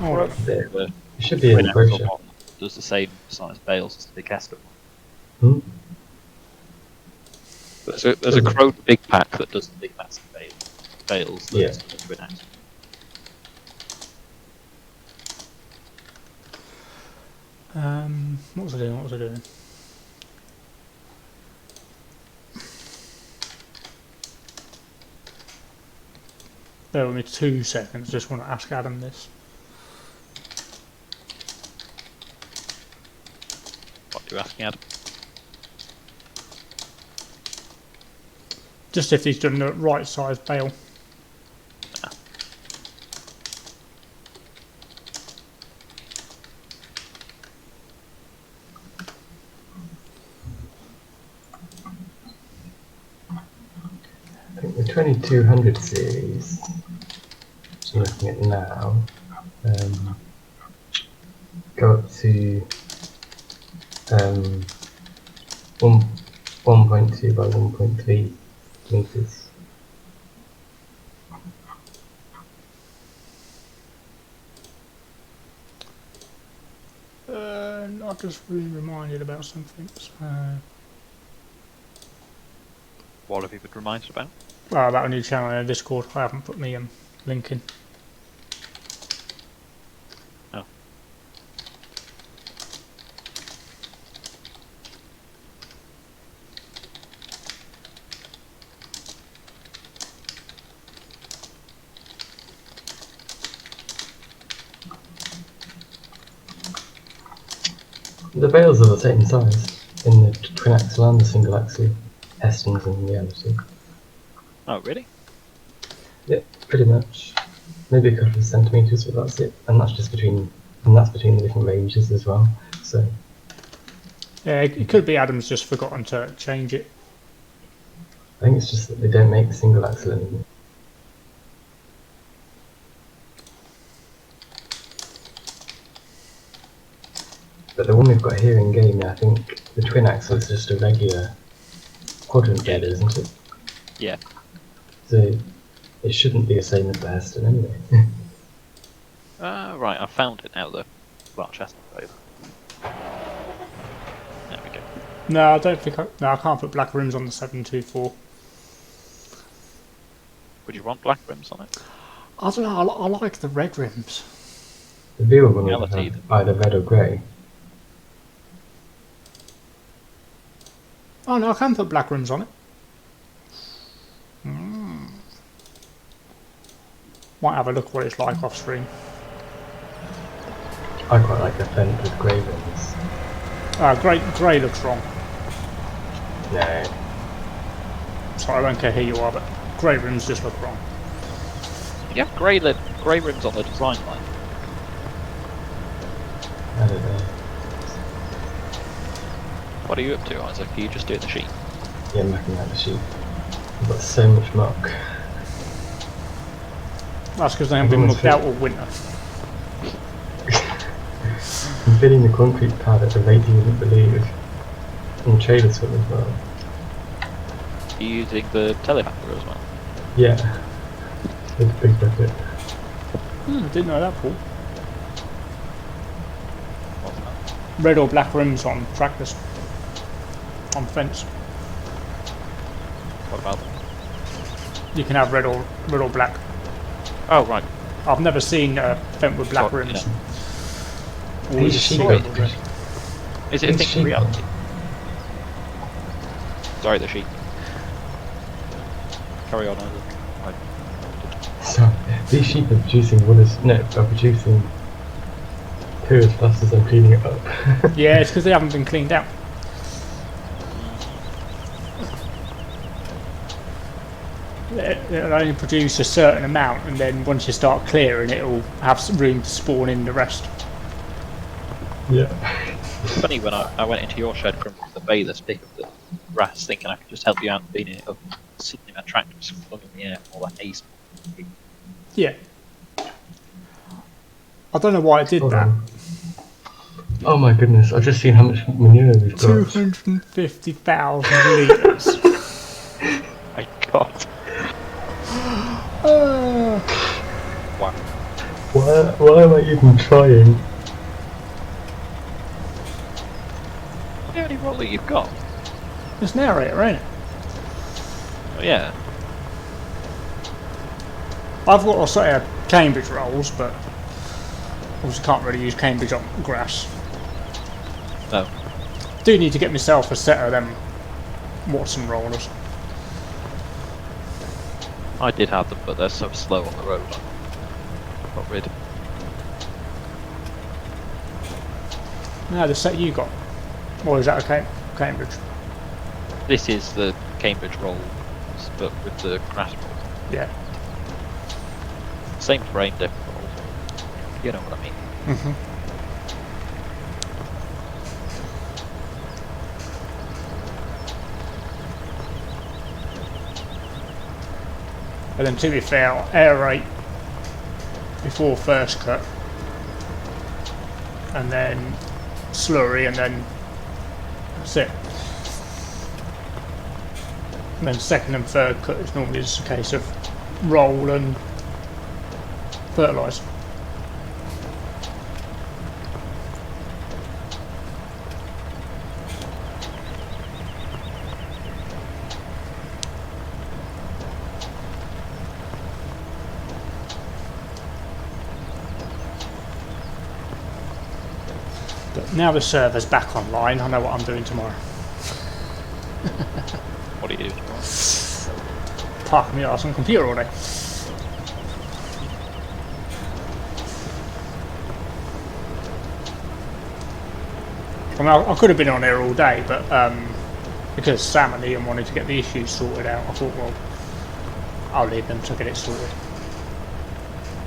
Oh, It The should be in twin the axle brochure. one does the same size bales as the big Heston one. Hmm? There's a Crone big pack that does the big massive bales Yeah. that's the twin axle. what was I doing? Bear with me 2 seconds, just want to ask Adam this. What are you asking, Adam? Just if he's done the right size bale. I think the 2200 series, which I'm looking at now, go up to 1.2 by 1.3 meters. I just been reminded about something. So, What have you been reminded about? well, about a new channel in Discord. I haven't put me link in. Oh. The bales are the same size in the twin axle and the single axle Hestons in reality. Oh, really? Yep, pretty much. Maybe a couple of centimeters, but that's it. And that's just between the different ranges as well. So Yeah, it could be Adam's just forgotten to change it. I think it's just that they don't make the single axle anymore. But the one we've got here in game, I think the twin axle is just a regular quadrant bed, isn't it? Yeah. So it shouldn't be the same as the Heston anyway. Right, I found it now, the Larch Heston bale. There we go. No, I don't think I can't put black rims on the 724. Would you want black rims on it? I don't know, I like the red rims. The real one would Reality, have either red or grey. Oh no, I can put black rims on it. Might have a look what it's like off screen. I quite like a fence with grey rims. Grey looks wrong. No. Sorry, I don't care who you are, but grey rims just look wrong. You have grey rims on the design line. I don't know. What are you up to, Isaac? Are you just doing the sheet? Yeah, I'm looking at the sheet. I've got so much muck. That's because they haven't been mucked out all winter. I'm filling the concrete pad at a rate you wouldn't believe. And trailers full as well. Are you using the telehandler as well? Yeah. With a big bucket. Didn't know that, Paul. What's that? Red or black rims on tractors. On fence. What about them? You can have red or black. Oh, right. I've never seen a fence with black Sorry, rims. These Always sheep seen are- red or red. Is it a These thing of sheep are- reality? Sorry, the sheep. Carry on, Isaac. So, these sheep are producing are producing poo as fast as I'm cleaning it up. Yeah, it's because they haven't been cleaned out. It'll only produce a certain amount, and then once you start clearing, it'll have some room to spawn in the rest. Yeah. It's funny when I went into your shed from the bathers pick up the grass, thinking I could just help you out and clean it up. Sitting in my tractor was flung in the air, all that haze. Yeah. I don't know why I did Hold that. on. Oh my goodness, I've just seen how much manure we've got. 250,000 litres. My God. Wow. Why am I even trying? The only role that you've got. It's narrator, ain't it? Oh, yeah. I've got a set of Cambridge rolls, but obviously can't really use Cambridge on grass. No. Do need to get myself a set of them Watson rollers. I did have them, but they're so slow on the road. I got rid. No, the set you got. Or is that a Cambridge? This is the Cambridge rolls, but with the grass roll. Yeah. Same frame, different rolls. You know what I mean. Mm-hmm. And then to be fair, I'll aerate before first cut, and then slurry, and then that's it. And then second and third cut is normally just a case of roll and fertilise. But now the server's back online, I know what I'm doing tomorrow. What do you do tomorrow? Park me arse on computer all day. I mean, I could have been on here all day, but because Sam and Ian wanted to get the issues sorted out, I thought, well, I'll leave them to get it sorted.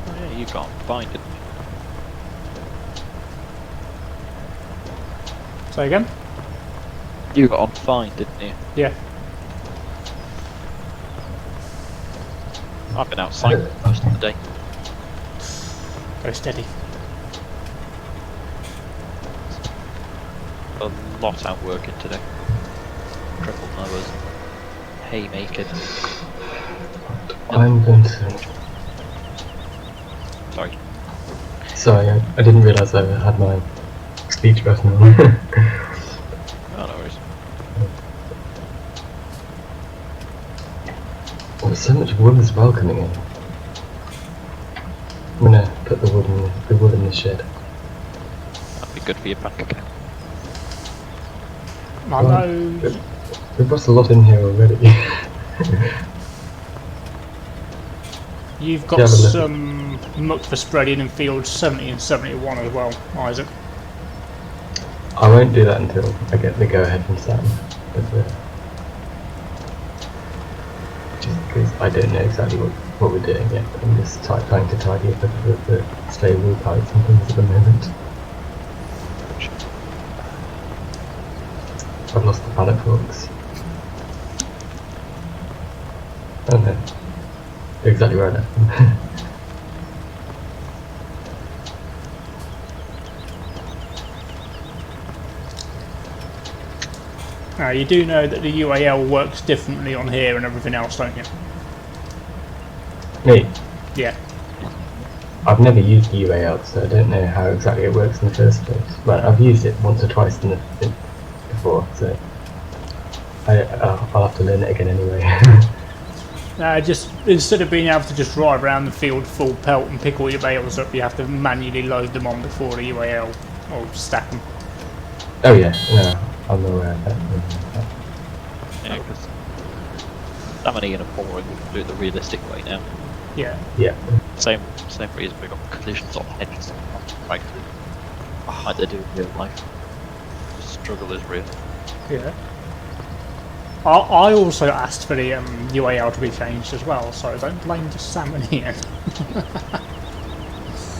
Oh, yeah, you got fine, didn't you? Say again? You got on fine, didn't you? Yeah. I've been outside most of the day. Go steady. A lot out working today. Triple mowers, haymaking. I'm going to... Sorry. Sorry, I didn't realise I had my speech button on. Oh, no worries. Oh, there's so much wood as well coming in. I'm gonna put the wood in the shed. That'd be good for your bank account. I know. We've got a lot in here already. You've you got have a look some muck for spreading in fields 70 and 71 as well, Isaac. I won't do that until I get the go ahead from Sam. But, just because I don't know exactly what we're doing yet. I'm just trying to tidy up the stable pipes and things at the moment. I've lost the paddock forks. Oh no. Exactly where I left them. Now, you do know that the UAL works differently on here and everything else, don't you? Me? Yeah. I've never used the UAL, so I don't know how exactly it works in the first place. But I've used it once or twice before, so I'll have to learn it again anyway. Just instead of being able to just drive around the field full pelt and pick all your bales up, you have to manually load them on before the UAL or stack them. Oh yeah, no, I'm aware of that. Yeah, because Damini and a pouring do it the realistic way now. Yeah. Yeah. Same reason we got collisions on hedges, frankly. Like they do in real life. The struggle is real. Yeah. I also asked for the UAL to be changed as well, so don't blame just Sam and Ian.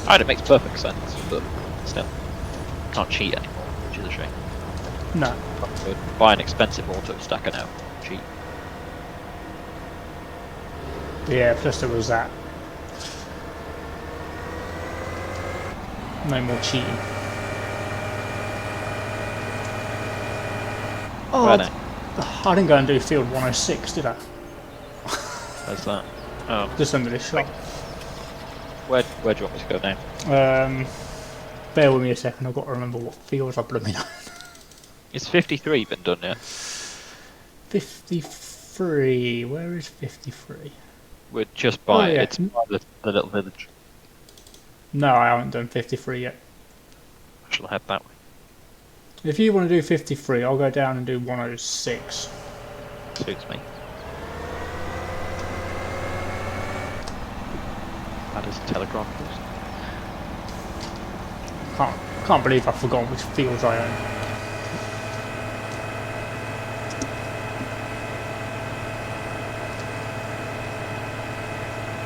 It makes perfect sense, but still, can't cheat anymore, which is a shame. No. Buy an expensive auto stacker now, cheat. Yeah, plus there was that. No more cheating. Oh, Where now? I didn't go and do field 106, did I? Where's that? Oh, Just under this shop. where do you want me to go now? Bear with me a second, I've got to remember what fields I blooming on. Is 53 been done yet? 53, where is 53? We're just by yeah. it's by the little village. No, I haven't done 53 yet. I shall head that way. If you want to do 53, I'll go down and do 106. Suits me. That is a telegraph post. Can't believe I've forgotten which fields I own.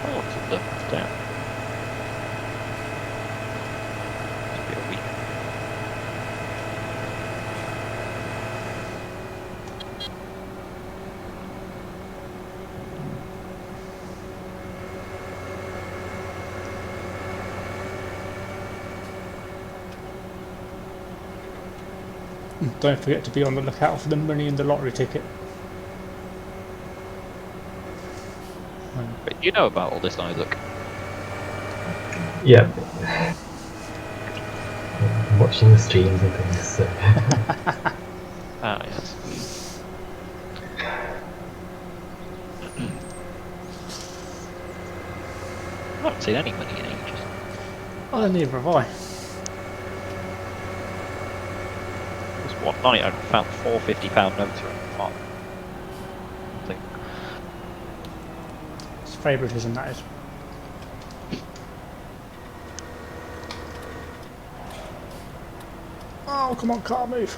Oh, it's down. Must be a week. Don't forget to be on the lookout for the money in the lottery ticket. But you know about all this, Isaac. Yeah. I'm watching the streams and things, so. Ah, yes. I haven't seen any money in ages. Oh, neither have I. It was one night I found £4 50 notes around the farm. I think. It's favouritism, that is. Oh, come on, car, move.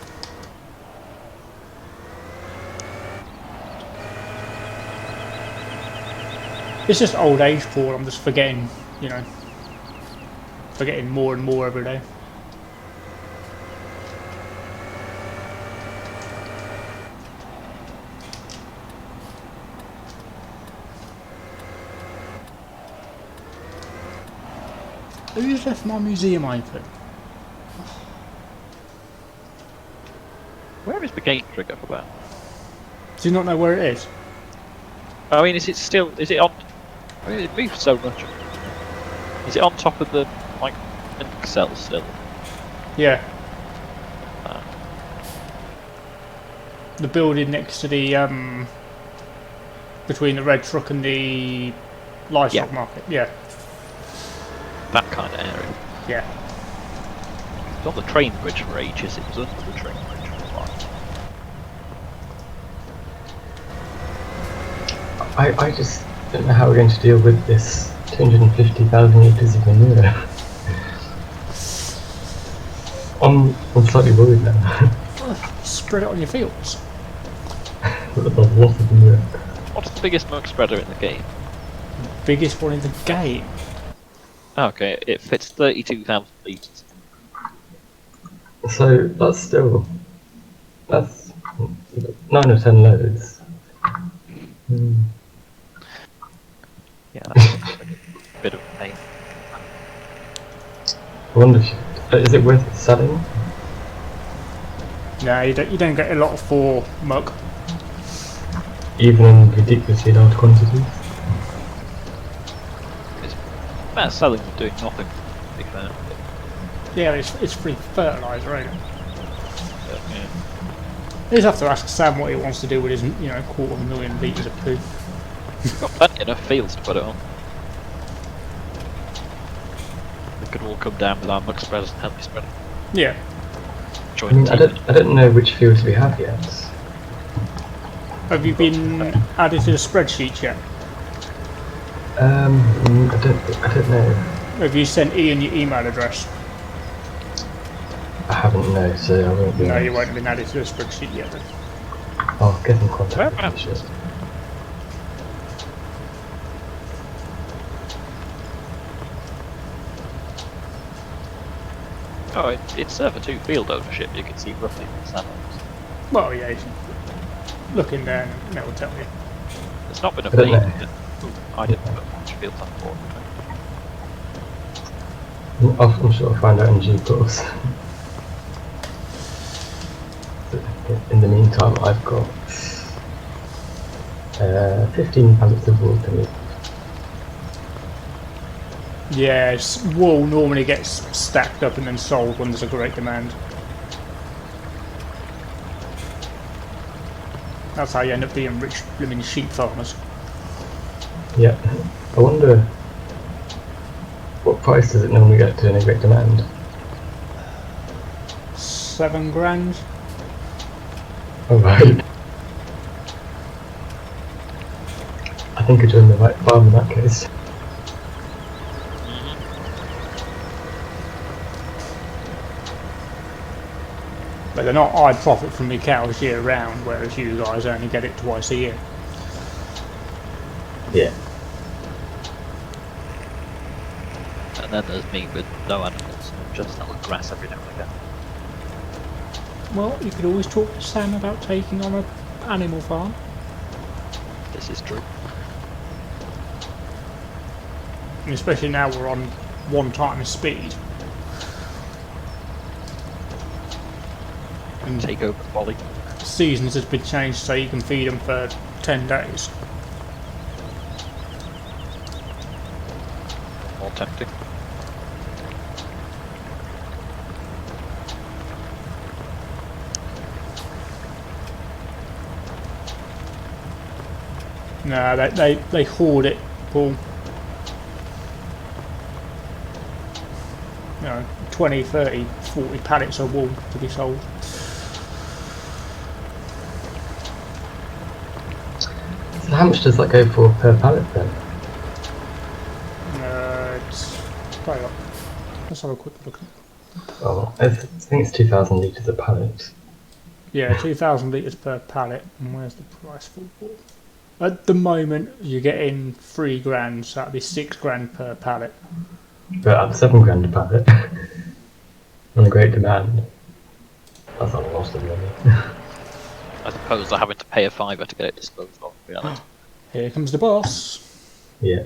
It's just old age, Paul. I'm just forgetting, you know, forgetting more and more every day. Who's left my museum open? Where is the gate trigger for that? Do you not know where it is? I mean, is it on? I mean, it moves so much. Is it on top of the, like, milk cell still? Yeah. Ah. The building next to the, between the red truck and the livestock market. Yeah. That kind of area. Yeah. It's on the train bridge for ages, it was under the train bridge for a while. I just don't know how we're going to deal with this 250,000 litres of manure. I'm slightly worried now. Spread it on your fields. There's a lot of manure. What's the biggest milk spreader in the game? Biggest one in the game. Okay, it fits 32,000 litres. So that's 9 or 10 loads. Yeah, that's a bit of a pain. I wonder is it worth selling? No, you don't get a lot for milk. Even in ridiculously large quantities? It's better selling than doing nothing, to be fair. Yeah, it's free fertiliser, ain't it? Yeah. You just have to ask Sam what he wants to do with his, 250,000 litres of poo. We've got plenty enough fields to put it on. We could all come down with our milk spreaders and help me spread it. Yeah. Join the I team. don't know which fields we have yet. Have you been added to the spreadsheet yet? I don't know. Have you sent Ian your email address? I haven't, no, so I won't be. No, you won't have been added to the spreadsheet yet then. I'll get in contact with Whereabouts? you. Sure. Oh, it's server 2 field ownership, you can see roughly the salaries. Well, yeah, you can look in there and it will tell you. It's not been I don't know. updated yet. I didn't put much fields on board. I'm sure I'll find out in due course. In the meantime, I've got 15 pallets of wool to move. Yeah, wool normally gets stacked up and then sold when there's a great demand. That's how you end up being rich blooming sheep farmers. Yeah. I wonder what price does it normally get to in a great demand? 7 grand. Oh, right. I think I joined the right farm in that case. But they're not high profit from your cows year round, whereas you guys only get it twice a year. Yeah. And then there's me with no animals, just sell grass every now and again. Well, you could always talk to Sam about taking on an animal farm. This is true. And especially now we're on 1 times speed. And Take over the volley. seasons has been changed so you can feed them for 10 days. More tempting. No, they hoard it, Paul. 20, 30, 40 pallets of wool to be sold. So how much does that go for per pallet then? It's quite a lot. Let's have a quick look. Oh, I think it's 2,000 litres a pallet. Yeah, 2,000 litres per pallet. And where's the price for wool? At the moment, you're getting 3 grand, so that'd be 6 grand per pallet. But at 7 grand a pallet, on a great demand, that's not a lot of money. As opposed to having to pay a fiver to get it disposed of. Reality. Here comes the boss. Yeah.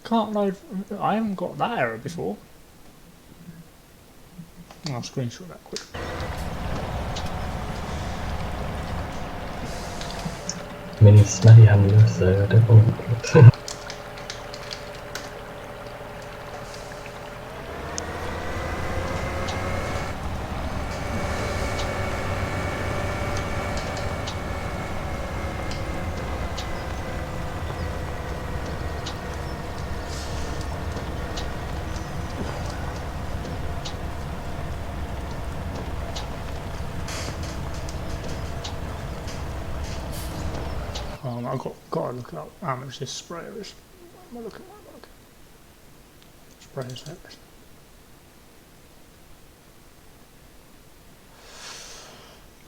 Can't load. I haven't got that error before. I'll screenshot that quick. I mean, he's smelly handler, so I don't want it. I've got to look up how much this sprayer is. am I looking? Sprays that.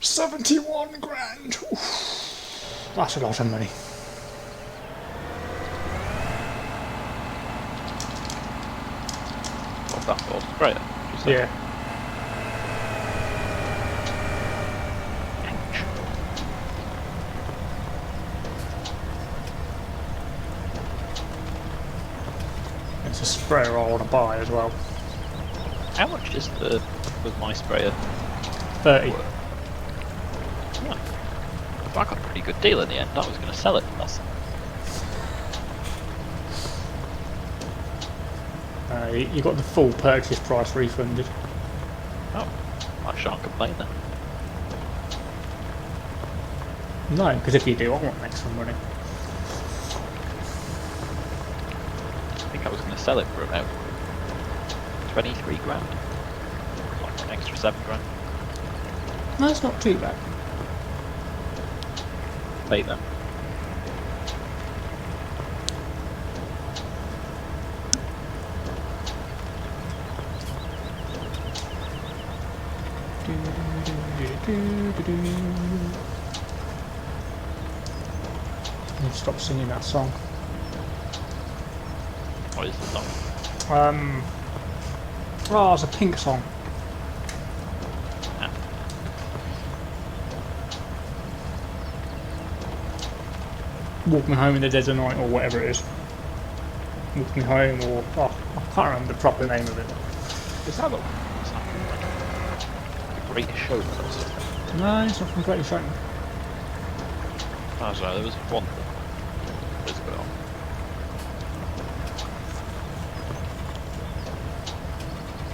£71,000. Oof. That's a lot of money. What's that for? Sprayer? Yeah. It's a sprayer I want to buy as well. How much is was my sprayer? 30. Yeah. I got a pretty good deal in the end. I was going to sell it for less. You got the full purchase price refunded. Oh, I shan't complain then. No, because if you do, I want extra money. I think I was going to sell it for about 23 grand. Like an extra 7 grand. No, it's not too bad. Pay them. I need to stop singing that song. What is the song? Oh, it's a Pink song. Ah. Walk Me Home in the Dead of Night, or whatever it is. Walk Me Home, or I can't remember the proper name of it. Is that the one? Is that from, like, The Greatest Showman or something? No, it's not from Greatest Showman. Oh, sorry, there was one that was good on.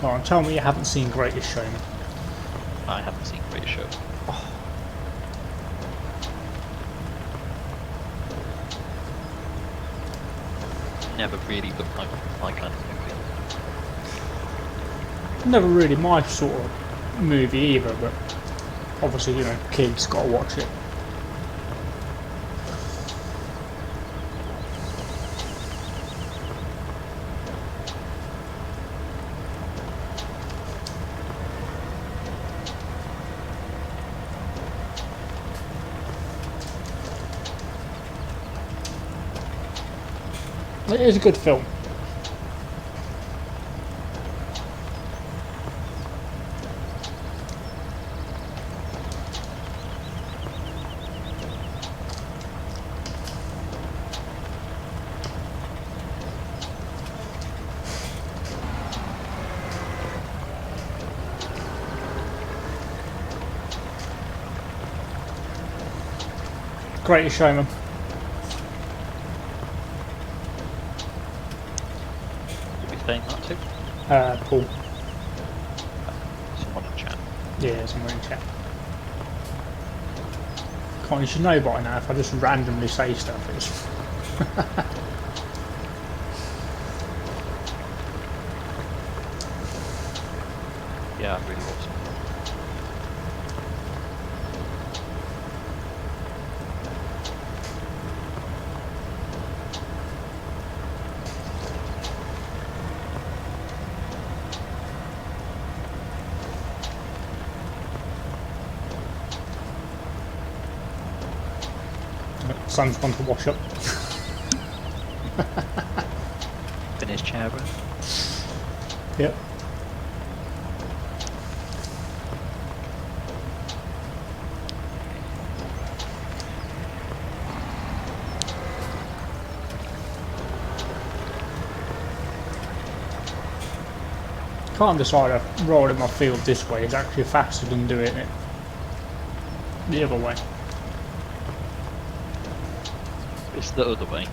Go on, tell me you haven't seen Greatest Showman. I haven't seen Greatest Showman. Never really looked like my kind of movie. Never really my sort of movie either, but obviously, you know, kids gotta watch it. It is a good film. Greatest Showman. Did we saying that too? Paul. Someone in chat. Yeah, somewhere in chat. Con, you should know by now if I just randomly say stuff. It's Yeah, really awesome. sun's gone to wash up. Finish chair run. Yep. Can't decide if rolling my field this way is actually faster than doing it the other way. It's the other way.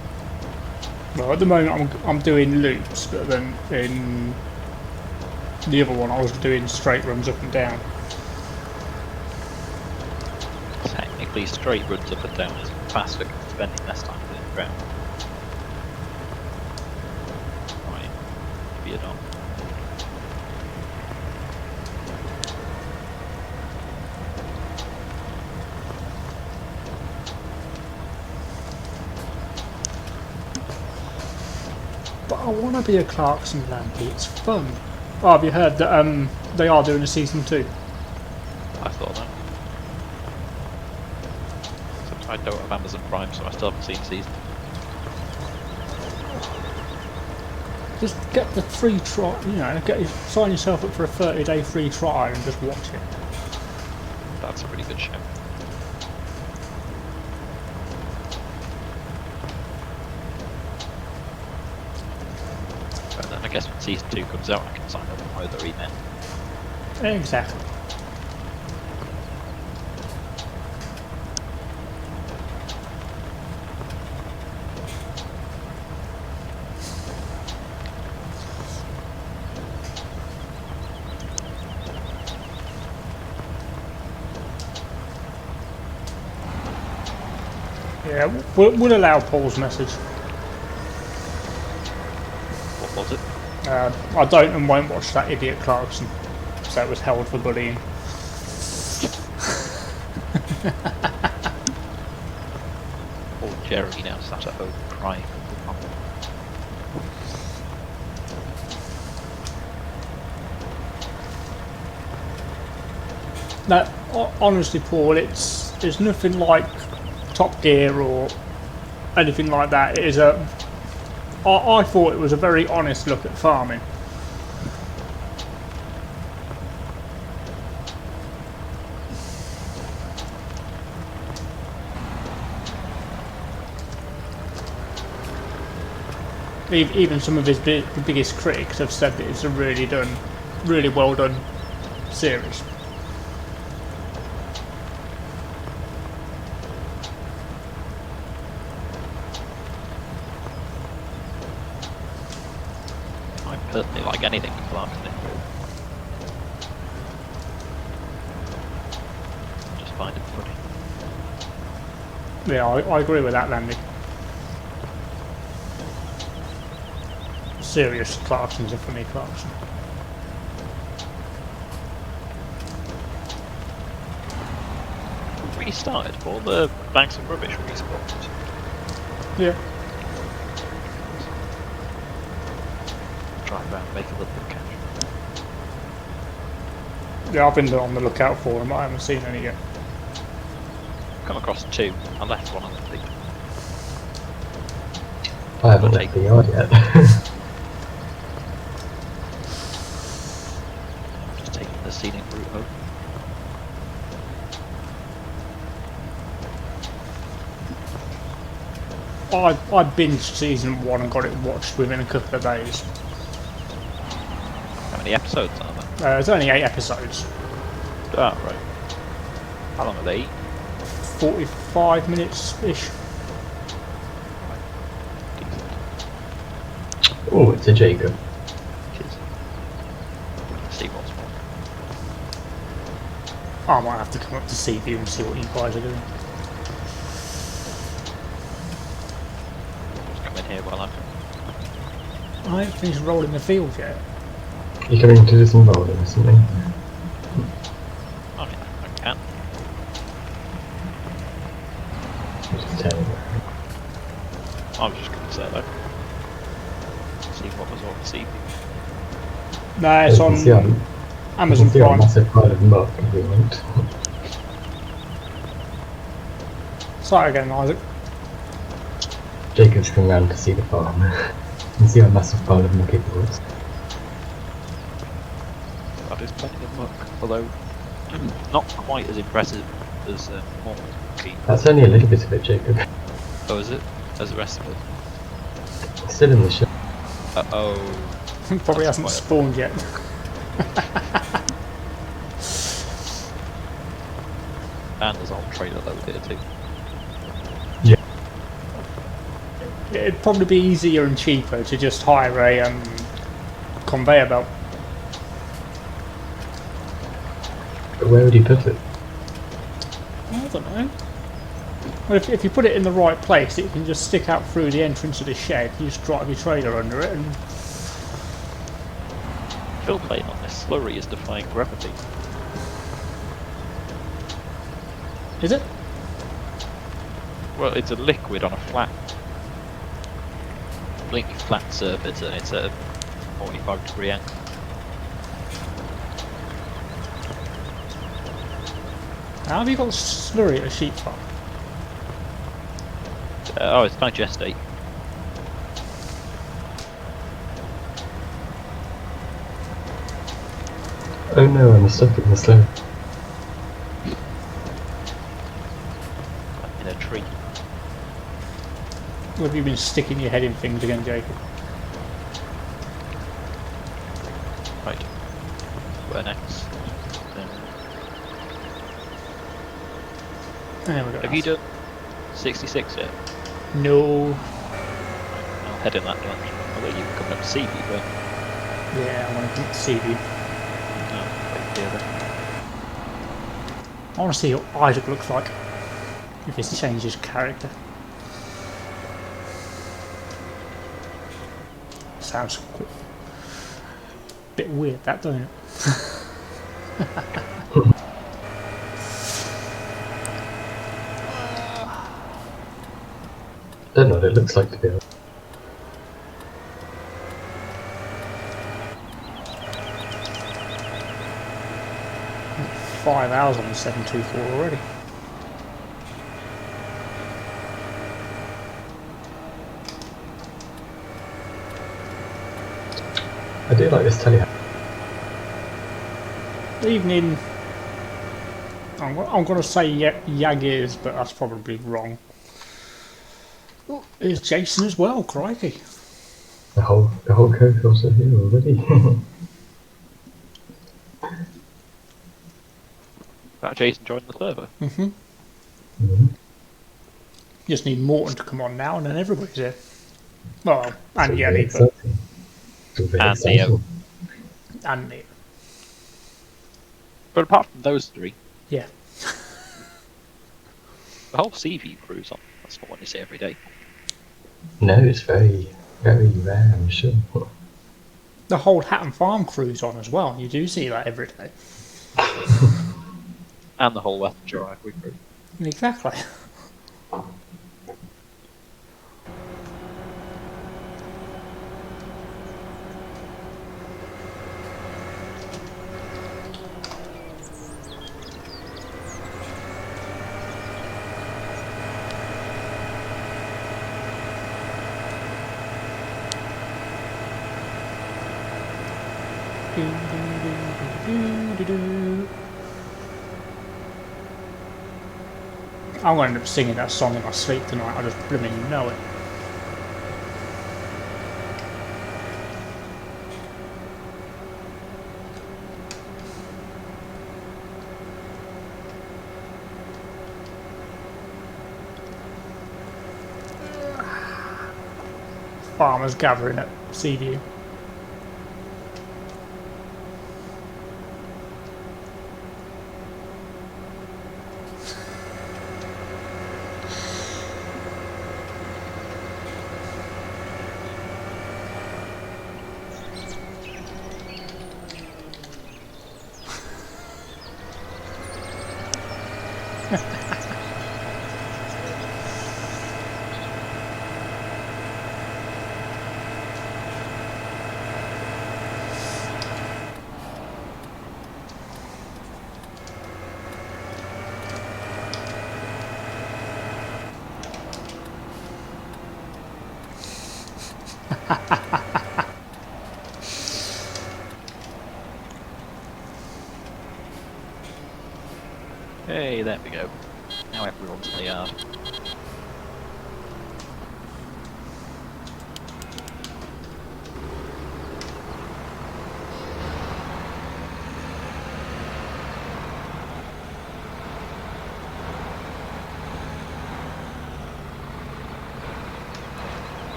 Well, at the moment I'm doing loops, but then in the other one I was doing straight runs up and down. Technically, straight runs up and down is faster because it's spending less time hitting the ground. Right, maybe you're not. But I want to be a Clarkson Lampy. It's fun. Oh, have you heard that they are doing a season 2? I thought that. So I don't have Amazon Prime, so I still haven't seen season. Just get the free trial, you know, sign yourself up for a 30-day free trial and just watch it. That's a pretty good show. But then I guess when season 2 comes out, I can sign up for either email. Exactly. Yeah, we'll allow Paul's message. What was it? I don't and won't watch that idiot Clarkson, so it was held for bullying. Poor Jeremy now sat at home crying. No, honestly, Paul, it's nothing like Top Gear or anything like that. It is I thought it was a very honest look at farming. Even some of his biggest critics have said that it's a really well done series. I personally like anything with Clarkson in. Just find it funny. Yeah, I agree with that, Landy. Serious Clarkson's a funny Clarkson. Restarted all the Banks of Rubbish respawned. Yeah. Drive around, make a little bit of cash. Yeah, I've been on the lookout for them, but I haven't seen any yet. Come across 2. I left one of them. Big. I haven't left the yard yet. Just taking the scenic route home. I binged season 1 and got it watched within a couple of days. How many episodes are there? There's only 8 episodes. Ah, right. How long are they? 45 minutes-ish. Decent. Oh, it's a Jacob. Cheers. See what's more. I might have to come up to Seaview and see what you guys are doing. Just come in here while I'm... I haven't finished rolling the field yet. You're coming to do some bowling or something? I mean, I can. Just tell me. I was just going to say though. See what was on see. No, it's on Amazon You can see a Prime. massive pile of muck if you want. Start again, Isaac. Jacob's coming round to see the farm. You can see a massive pile of muck it was. That is plenty of muck, although not quite as impressive as normal key. That's only a little bit of it, Jacob. Oh, is it? As the rest of it? It's still in the shop. Uh-oh. Probably That's hasn't quite spawned yet. And there's old trailer load here too. It'd probably be easier and cheaper to just hire a conveyor belt. But where would you put it? I don't know. Well, if you put it in the right place, it can just stick out through the entrance of the shed. You just drive your trailer under it, and Fill plate on this slurry is defying gravity. is it? Well, it's a liquid on a flat. completely flat surface and it's at a 45-degree angle. How have you got the slurry at a sheep farm? Oh, it's digestate. Oh no, I'm stuck in the slope. In a tree. Or have you been sticking your head in things again, Jacob? Right. Where next? There we go. Have you done 66 yet? No. I'll head in that direction. Although you can come up to see me, but Yeah, I want to come to see you. no, wait here then. I want to see what Isaac looks like. If he's changed his character. Sounds a bit weird, that, doesn't it? Don't know what it looks like to be honest. Five hours on the 724 already. I do like this telly. Evening. I'm going to say Yaggies, but that's probably wrong. Oh, there's Jason as well, crikey. The whole cohort's are here already. That Jason joined the server. Just need Morton to come on now and then everybody's there. Well, and Very Yeti, but... exciting. It's all very And exciting. Leo. And Neo. But apart from those three, Yeah. the whole CV crew's on. That's not what you see every day. No, it's very, very rare, I'm sure. The whole Hatton Farm crew's on as well. You do see that every day. And the whole Westshire Agri crew. Exactly. I'm going to end up singing that song in my sleep tonight. I just blooming know it. Farmers gathering at Seaview. Hey, there we go. Now everyone's in the yard.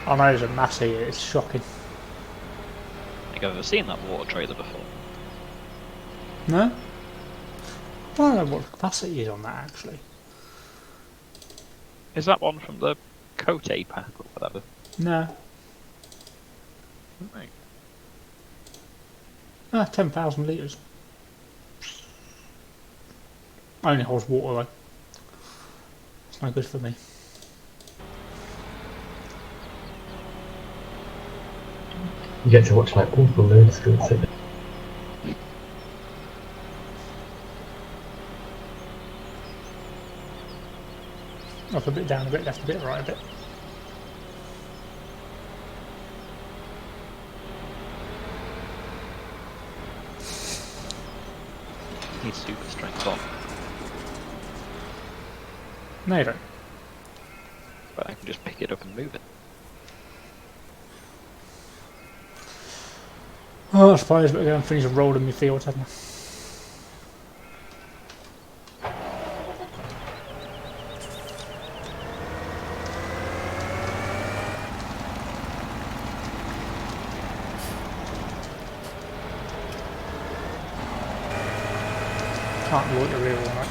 I know there's a mass here, it's shocking. I think I've ever seen that water trailer before. No? I don't know what the capacity is on that actually. Is that one from the Cote pack or whatever? No. Right. 10,000 litres. Only holds water though. It's no good for me. You get to watch my awful load skills. Up a bit, down a bit, left a bit, right a bit. Need super strength on, No, you don't. but I can just pick it up and move it. Oh, I suppose we're going to finish a roll in midfield, haven't I? Can't do what you're real, right?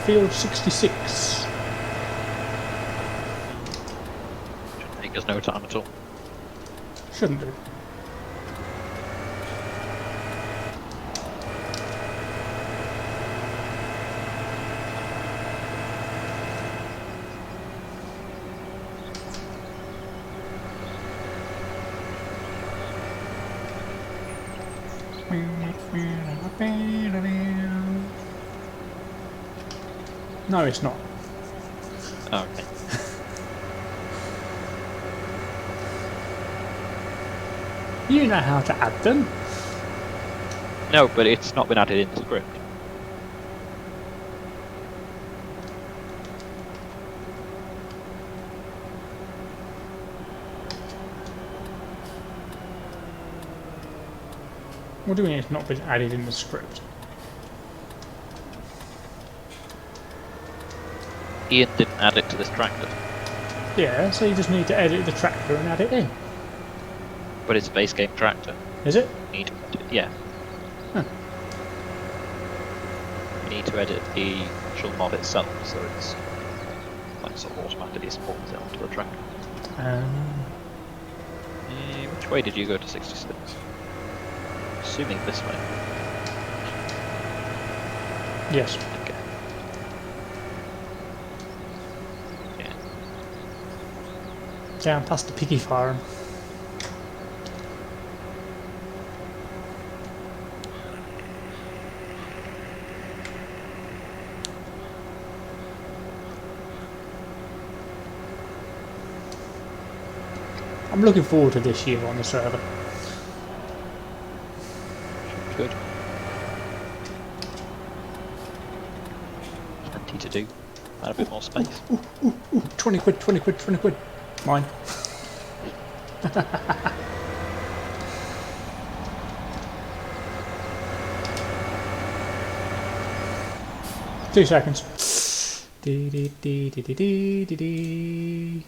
Field 66. Shouldn't take us no time at all. Shouldn't do. No, it's not. Oh, okay. You know how to add them. No, but it's not been added in the script. What do you mean it's not been added in the script? Ian didn't add it to this tractor, Yeah, so you just need to edit the tractor and add it in. but it's a base game tractor. Is it? You need to edit, yeah. Huh. You need to edit the actual mod itself, so it's like sort of automatically spawns it onto the tractor. Which way did you go to 66? Assuming this way. Yes. Okay. Yeah. Down past the piggy farm. I'm looking forward to this year on the server. Good. Plenty to do. Add a bit more space. 20 quid, 20 quid, 20 quid. Mine. Two seconds. Dee dee dee dee dee dee dee dee.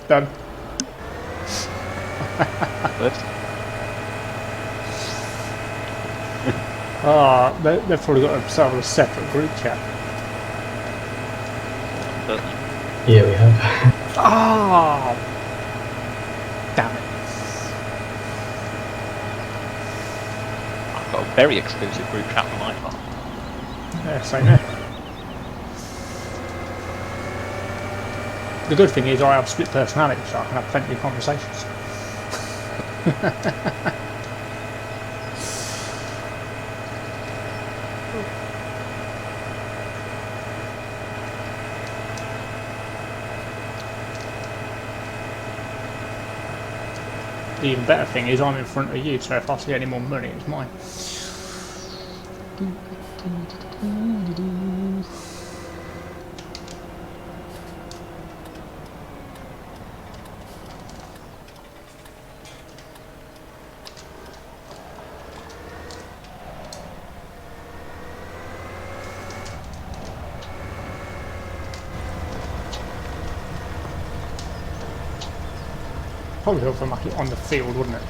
Done. Lift. They've probably got themselves a separate group chat. But Yeah, we have. Ah, damn it! I've got a very exclusive group chat for my part. Yeah, same there. The good thing is I have split personality, so I can have plenty of conversations. The even better thing is I'm in front of you, so if I see any more money, it's mine. probably help them muck it on the field, wouldn't it?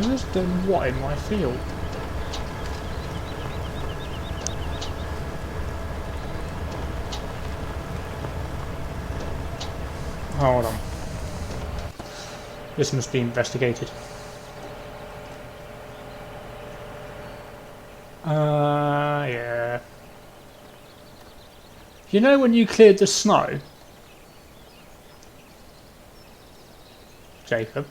Who's done what in my field? Hold on. This must be investigated. Yeah. You know when you cleared the snow? Jacob?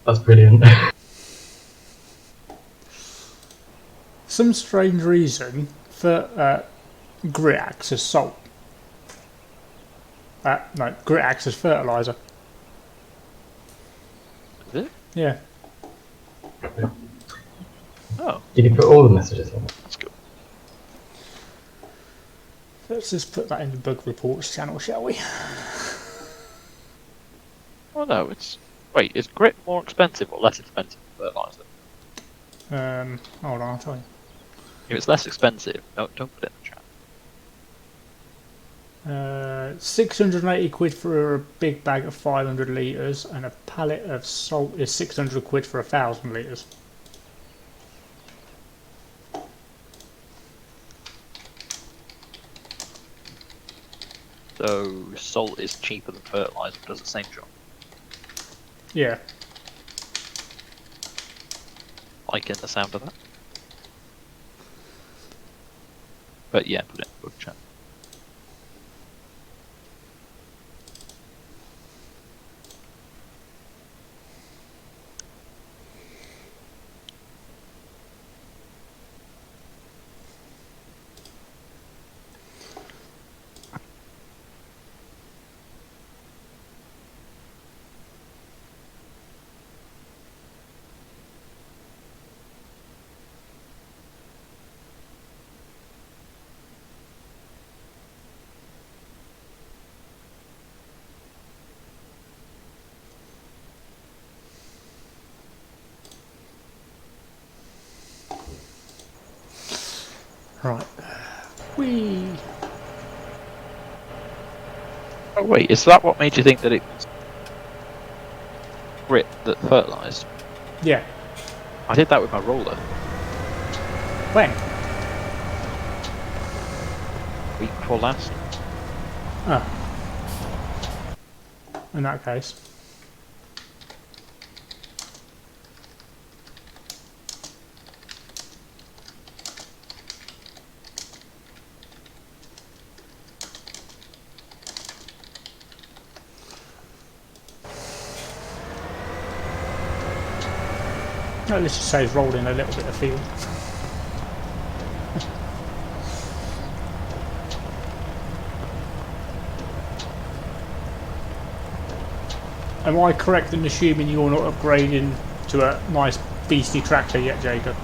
That's brilliant. Some strange reason for grit acts as salt. No, grit acts as fertiliser. Is it? Yeah. Oh, Did you put all the messages on? that's good. Let's just put that in the bug reports channel, shall we? Oh no, it's... Wait, is grit more expensive or less expensive than fertiliser? Hold on, I'll tell you. If it's less expensive, don't put it in the chat. 680 quid for a big bag of 500 litres, and a pallet of salt is 600 quid for 1,000 litres. So salt is cheaper than fertiliser, but does the same job. Yeah. Liking the sound of that. But yeah, put it in the book chat. Right. Whee! Oh wait, is that what made you think that it was grit that fertilised? Yeah. I did that with my roller. When? Week before last. Oh. In that case. No, let's just say it's rolled in a little bit of field. Am I correct in assuming you're not upgrading to a nice beastie tractor yet, Jacob?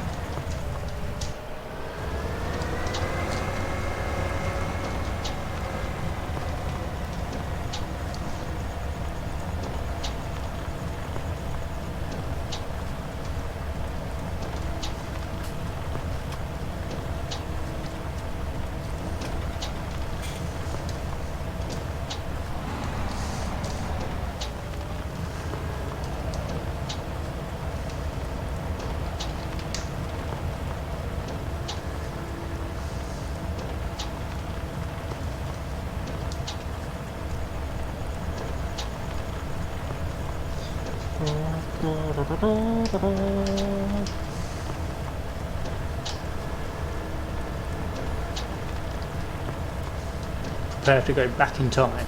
Prepare to go back in time.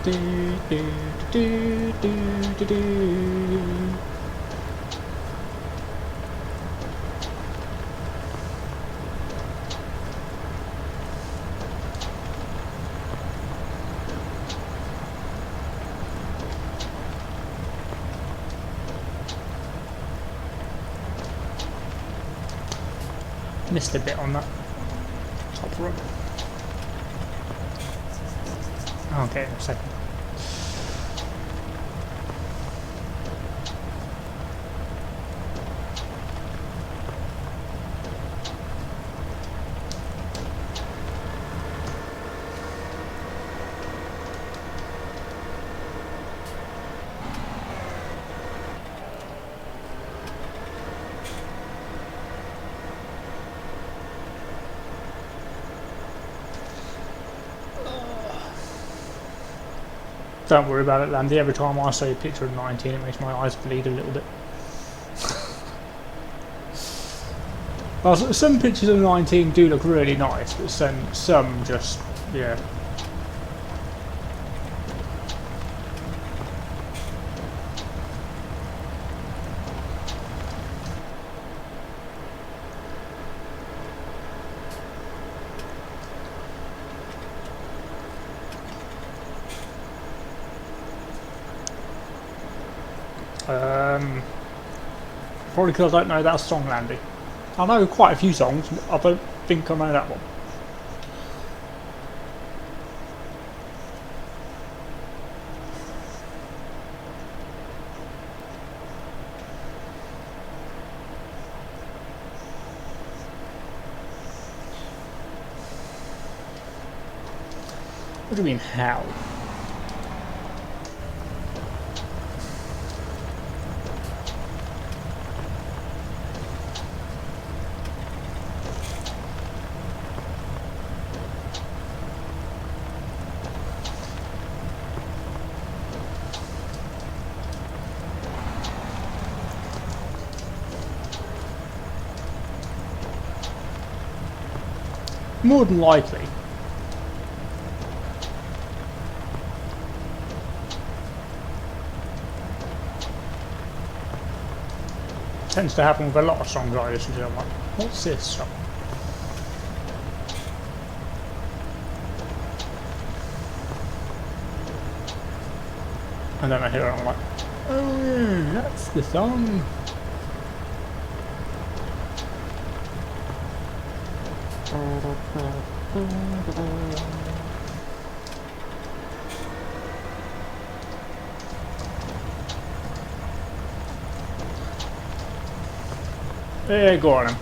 Do, do, do, do, do, do. Missed a bit on that top run. Okay, in a second. Don't worry about it, Landy. Every time I see a picture of 19, it makes my eyes bleed a little bit. Well, some pictures of 19 do look really nice, but some just, yeah. Probably because I don't know that song, Landy. I know quite a few songs, but I don't think I know that one. What do you mean, how? More than likely. Tends to happen with a lot of songs I listen to. I'm like, what's this song? And then I hear it and I'm like, oh yeah, that's the song. Yeah, go on then.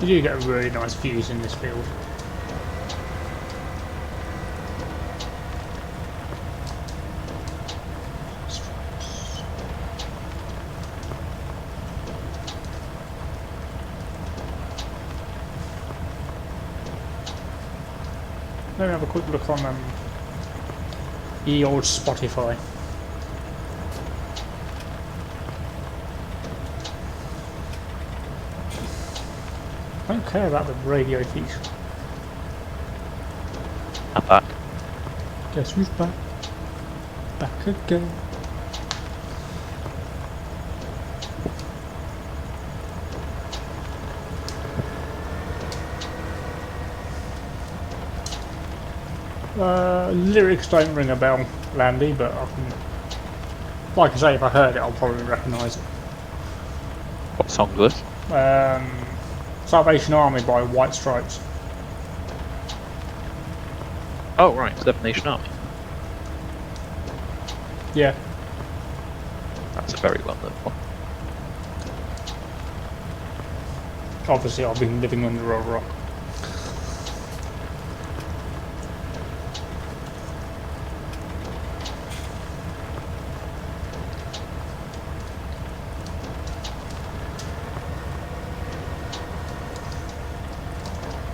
You do get really nice views in this field. Let me have a quick look on the old Spotify. I don't care about the radio feature. I'm back. Guess who's back? Back again. Lyrics don't ring a bell, Landy, but I can, like I say, if I heard it, I'll probably recognise it. What song was? Salvation Army by White Stripes. Oh right, Seven Nation Army. Yeah. That's a very well known one. Obviously, I've been living under a rock.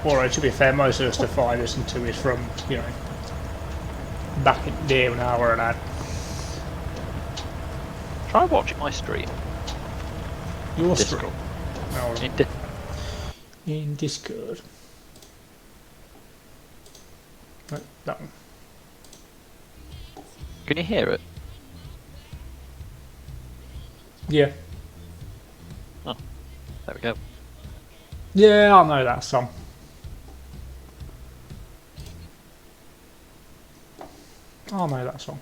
Alright, to be fair, most of the stuff I listen to is from, you know, back in the day when I were an ad. Try watching my stream. Your Discord. stream? No, in Discord. Right, that one. Can you hear it? Yeah. There we go. Yeah, I know that song. I know that song.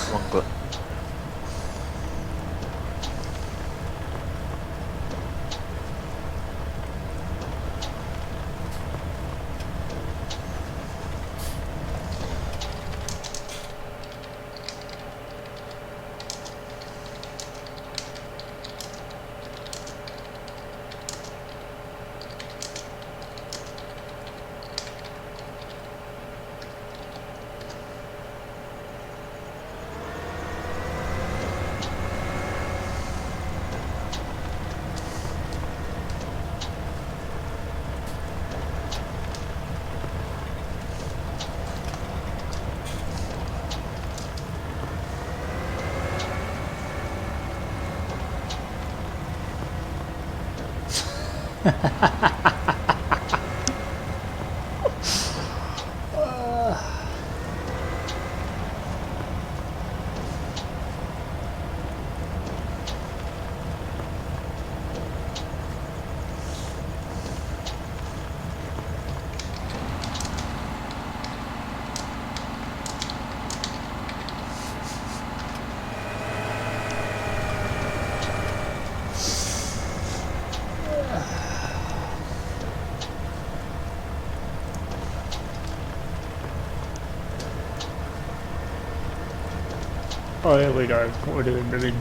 Wrong button. Oh, here we go. What we're doing, Billy.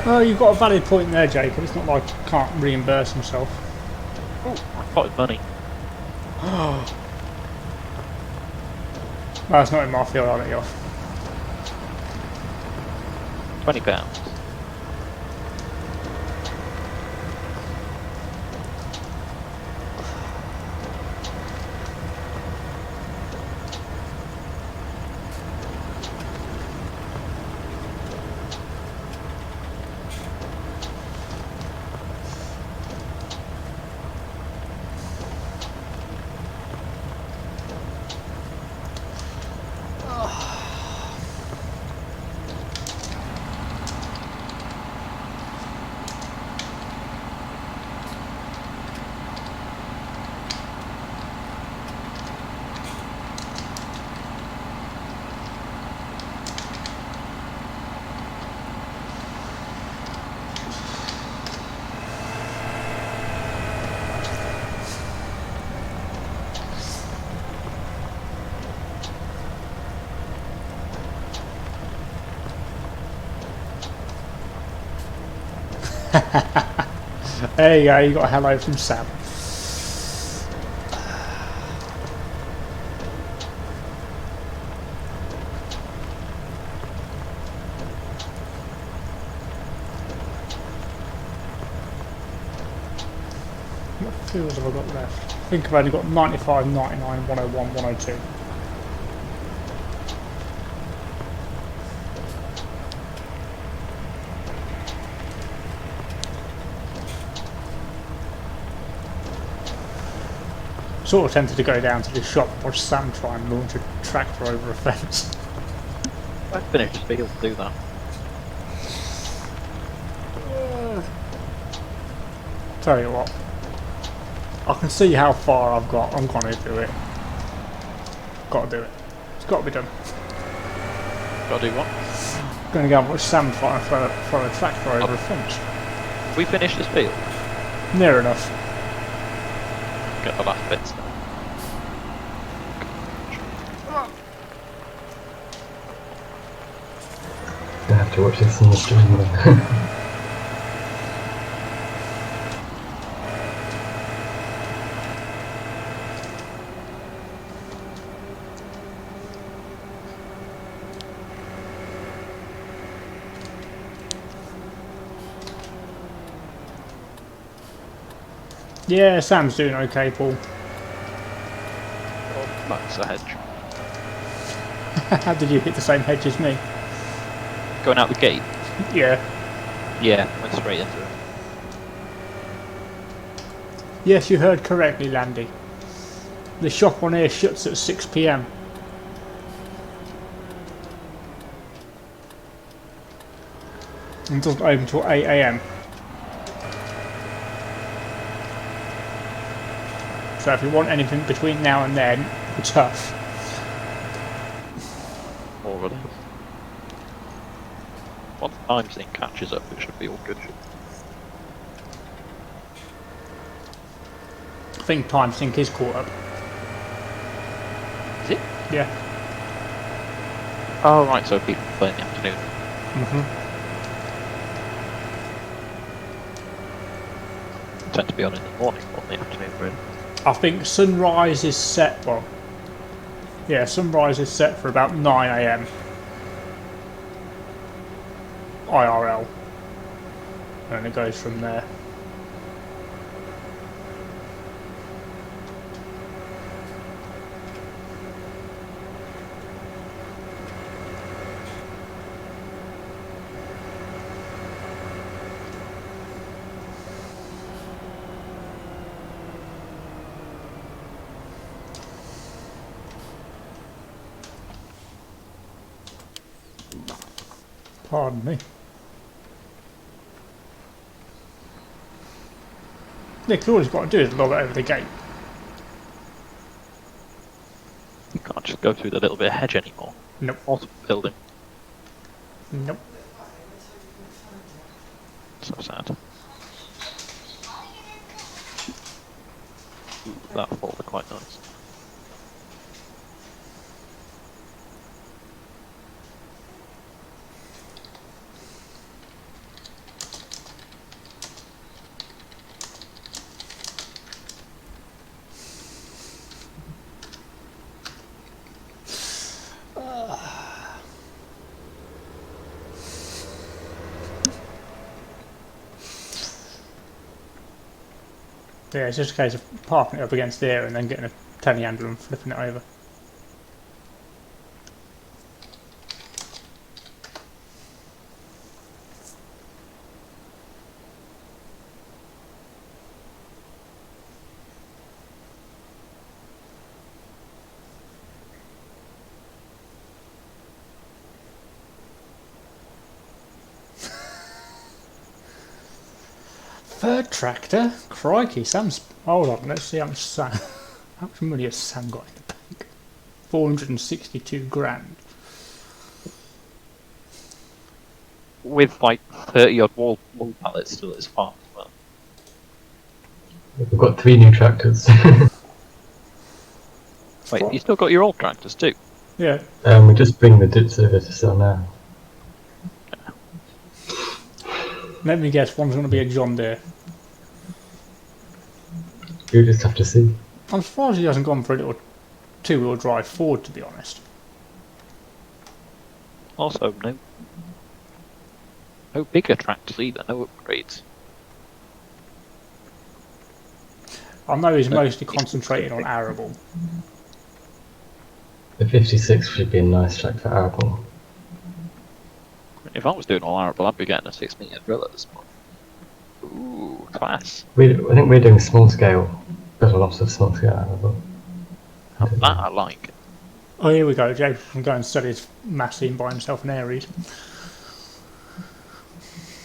Oh, you've got a valid point there, Jacob. It's not like he can't reimburse himself. Oh, I spotted money. No, it's not in my field, I'll let you off. £20. There you go, you got a hello from Sam. What fuels have I got left? I think I've only got 95, 99, 101, 102. Sort of tempted to go down to the shop and watch Sam try and launch a tractor over a fence. I finished the field to do that. Tell you what, I can see how far I've got. I'm gonna do it. Gotta do it. It's gotta be done. Gotta do what? Gonna go and watch Sam try and throw a tractor over a fence. We finished this field. Near enough. Get the last bits now. I have to watch this in the stream then. Yeah, Sam's doing okay, Paul. Oh, that's a hedge. How did you hit the same hedge as me? Going out the gate? Yeah. Yeah, went straight into it. Yes, you heard correctly, Landy. The shop on here shuts at 6 PM. And doesn't open until 8 AM. So if you want anything between now and then, you're tough. More of them. Once the time sync catches up, it should be all good. I think time sync is caught up. Is it? Yeah. Oh, right, so people play in the afternoon. Tend to be on in the morning, not in the afternoon, really. I think sunrise is set, well, yeah, sunrise is set for about 9 AM. IRL. And it goes from there. Pardon me. Nick, all he's got to do is log it over the gate. You can't just go through the little bit of hedge anymore. Nope. Auto building. Nope. So sad. Ooh, that folder quite nice. Yeah, it's just a case of parking it up against there and then getting a telehandler and flipping it over. Third tractor? Crikey, Sam's... Hold on, let's see how much Sam... How much money has Sam got in the bank? 462 grand. With like 30 odd wall pallets still at his farm as well. We've got 3 new tractors. Wait, you still got your old tractors too? Yeah. We just bring the dips over to sell now. Let me guess, one's going to be a John Deere. You'll just have to see. I'm surprised he hasn't gone for a little two-wheel drive Ford, to be honest. Also, no bigger tractors either, no upgrades. I know he's mostly concentrated on arable. The 56 should be a nice track for arable. If I was doing all arable, I'd be getting a 6-metre drill at this point. Ooh, class. I think we're doing small scale. There's a lot of small scale arable. That I like. Oh, here we go. James can go and sell his Massey and buy himself an Aries.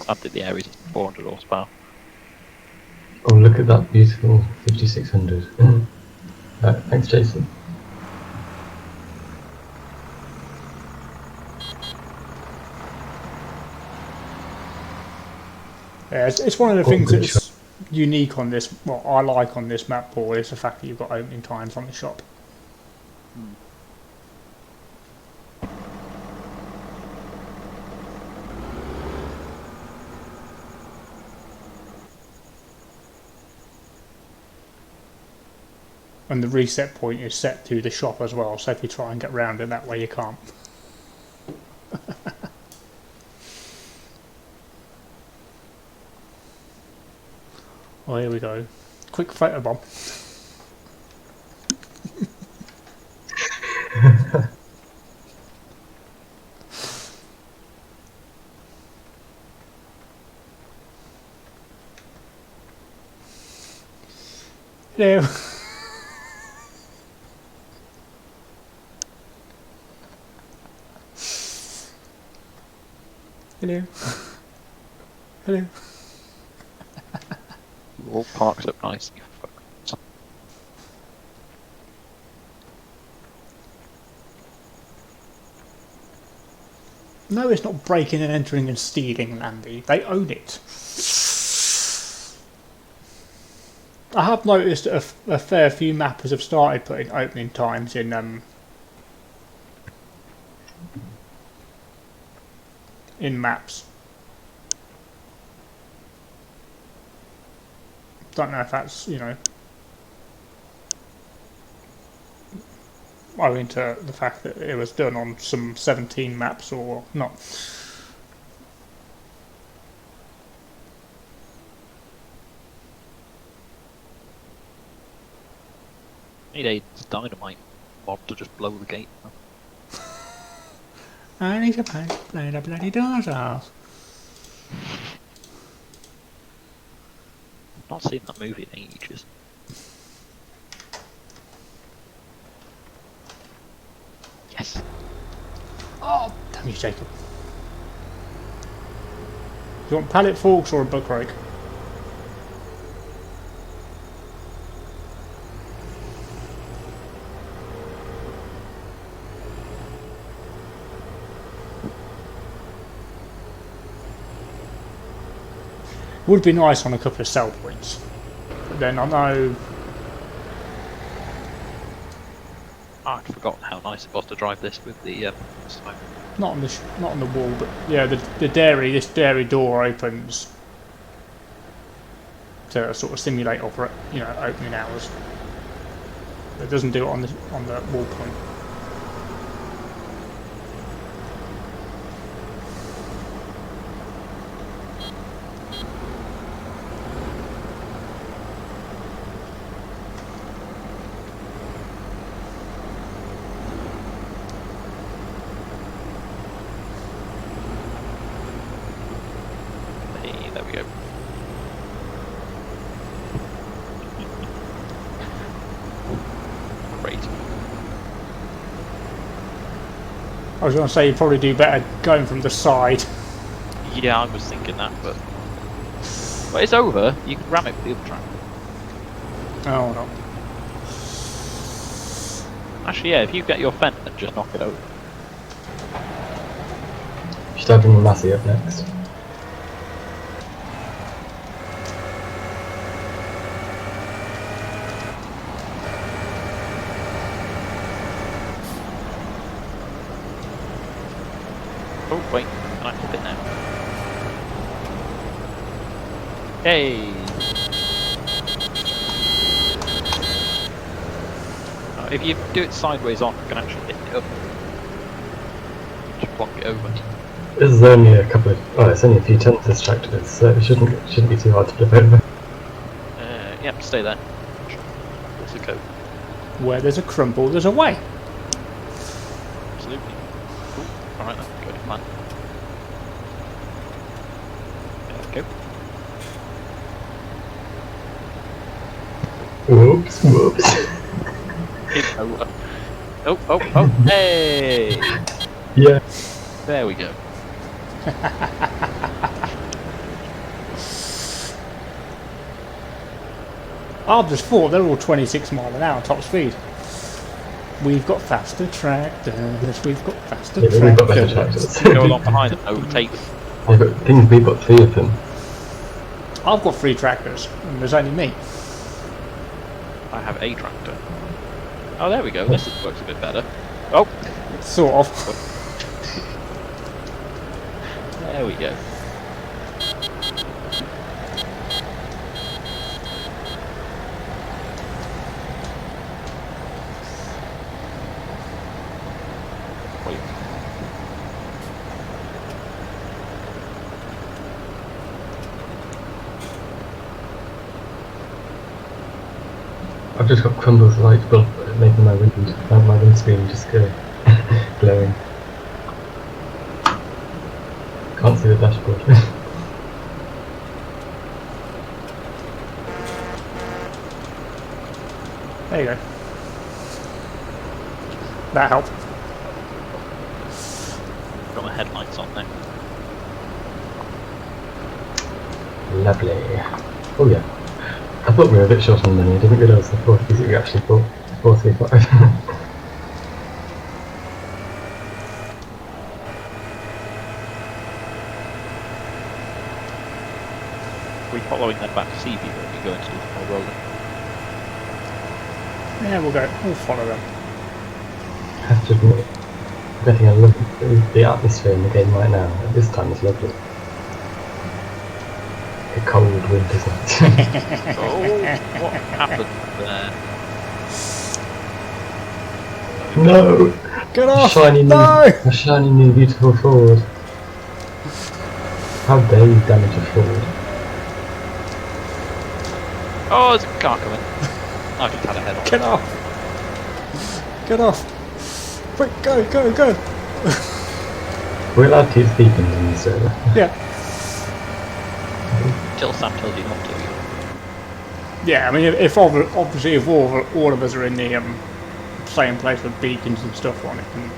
I did the Aries 400 horsepower. Oh, look at that beautiful 5600. Thanks, Jason. Yeah, it's one of the things that's unique on this, what I like on this map board, is the fact that you've got opening times on the shop. And the reset point is set to the shop as well, so if you try and get round it that way you can't. Oh, here we go. Quick photobomb. Hello. Hello. Hello. All parked up nicely. No, it's not breaking and entering and stealing, Landy. They own it. I have noticed a fair few mappers have started putting opening times in maps. Don't know if that's, you know, owing to the fact that it was done on some 17 maps or not. Need a dynamite mob to just blow the gate up. I need to play the bloody doors off. Not seen that movie in ages. Yes. Oh, damn you, Jacob. Do you want pallet forks or a book rake? Would be nice on a couple of sell points, but then I know I'd forgotten how nice it was to drive this with the smoke. not on the wall, but yeah, the dairy. This dairy door opens to sort of simulate opening hours. It doesn't do it on the wall point. Hey, there we go. Great. I was going to say you'd probably do better going from the side. Yeah, I was thinking that, but it's over. You can ram it with the other track. Oh no. Actually, yeah, if you get your fence and just knock it over. Should I bring the Massey up next? Oh wait, can I flip it now? Hey! If you do it sideways on, you can actually hit it up. Just block it over. This is only a couple of, oh, it's only a few tons this tractor is, so it shouldn't be too hard to flip over. Yep, stay there. What's the code? Where there's a crumble, there's a way. Absolutely. Cool. Alright then, go to plan. There we go. Whoops, whoops. Oh, hey! Yeah. There we go. I've just thought they're all 26 mile an hour top speed. We've got faster tractors, we've got faster Yeah, we've got better tractors. tractors. Go along behind them, overtake. Yeah, but things we've got 3 of them. I've got 3 tractors, and there's only me. I have a tractor. Oh, there we go. This works a bit better. Oh, Sort of. there we go. Wait. I've just got Crumble's light bulb making my windscreen just go glowing. Can't see the dashboard. There you go. That helped. Got my headlights on now. Lovely. Oh yeah. I thought we were a bit short on money. I didn't realise the 40s that we actually bought 435. Are we following them back to Seaview when we go into more rolling? Yeah, we'll follow them. I have to admit, I'm getting a look at the atmosphere in the game right now. At this time it's lovely. A cold winter's night. Oh, what happened there? No! Get off! Shiny No! a shiny new beautiful Ford. How dare you damage a Ford? Oh, there's a car coming. I just had a head on. Get off! Get off! Quick, go! We're allowed to use beacons in the server. Yeah. Until Sam tells you not to. Yeah, I mean, if obviously if all of us are in the same place with beacons and stuff on, it can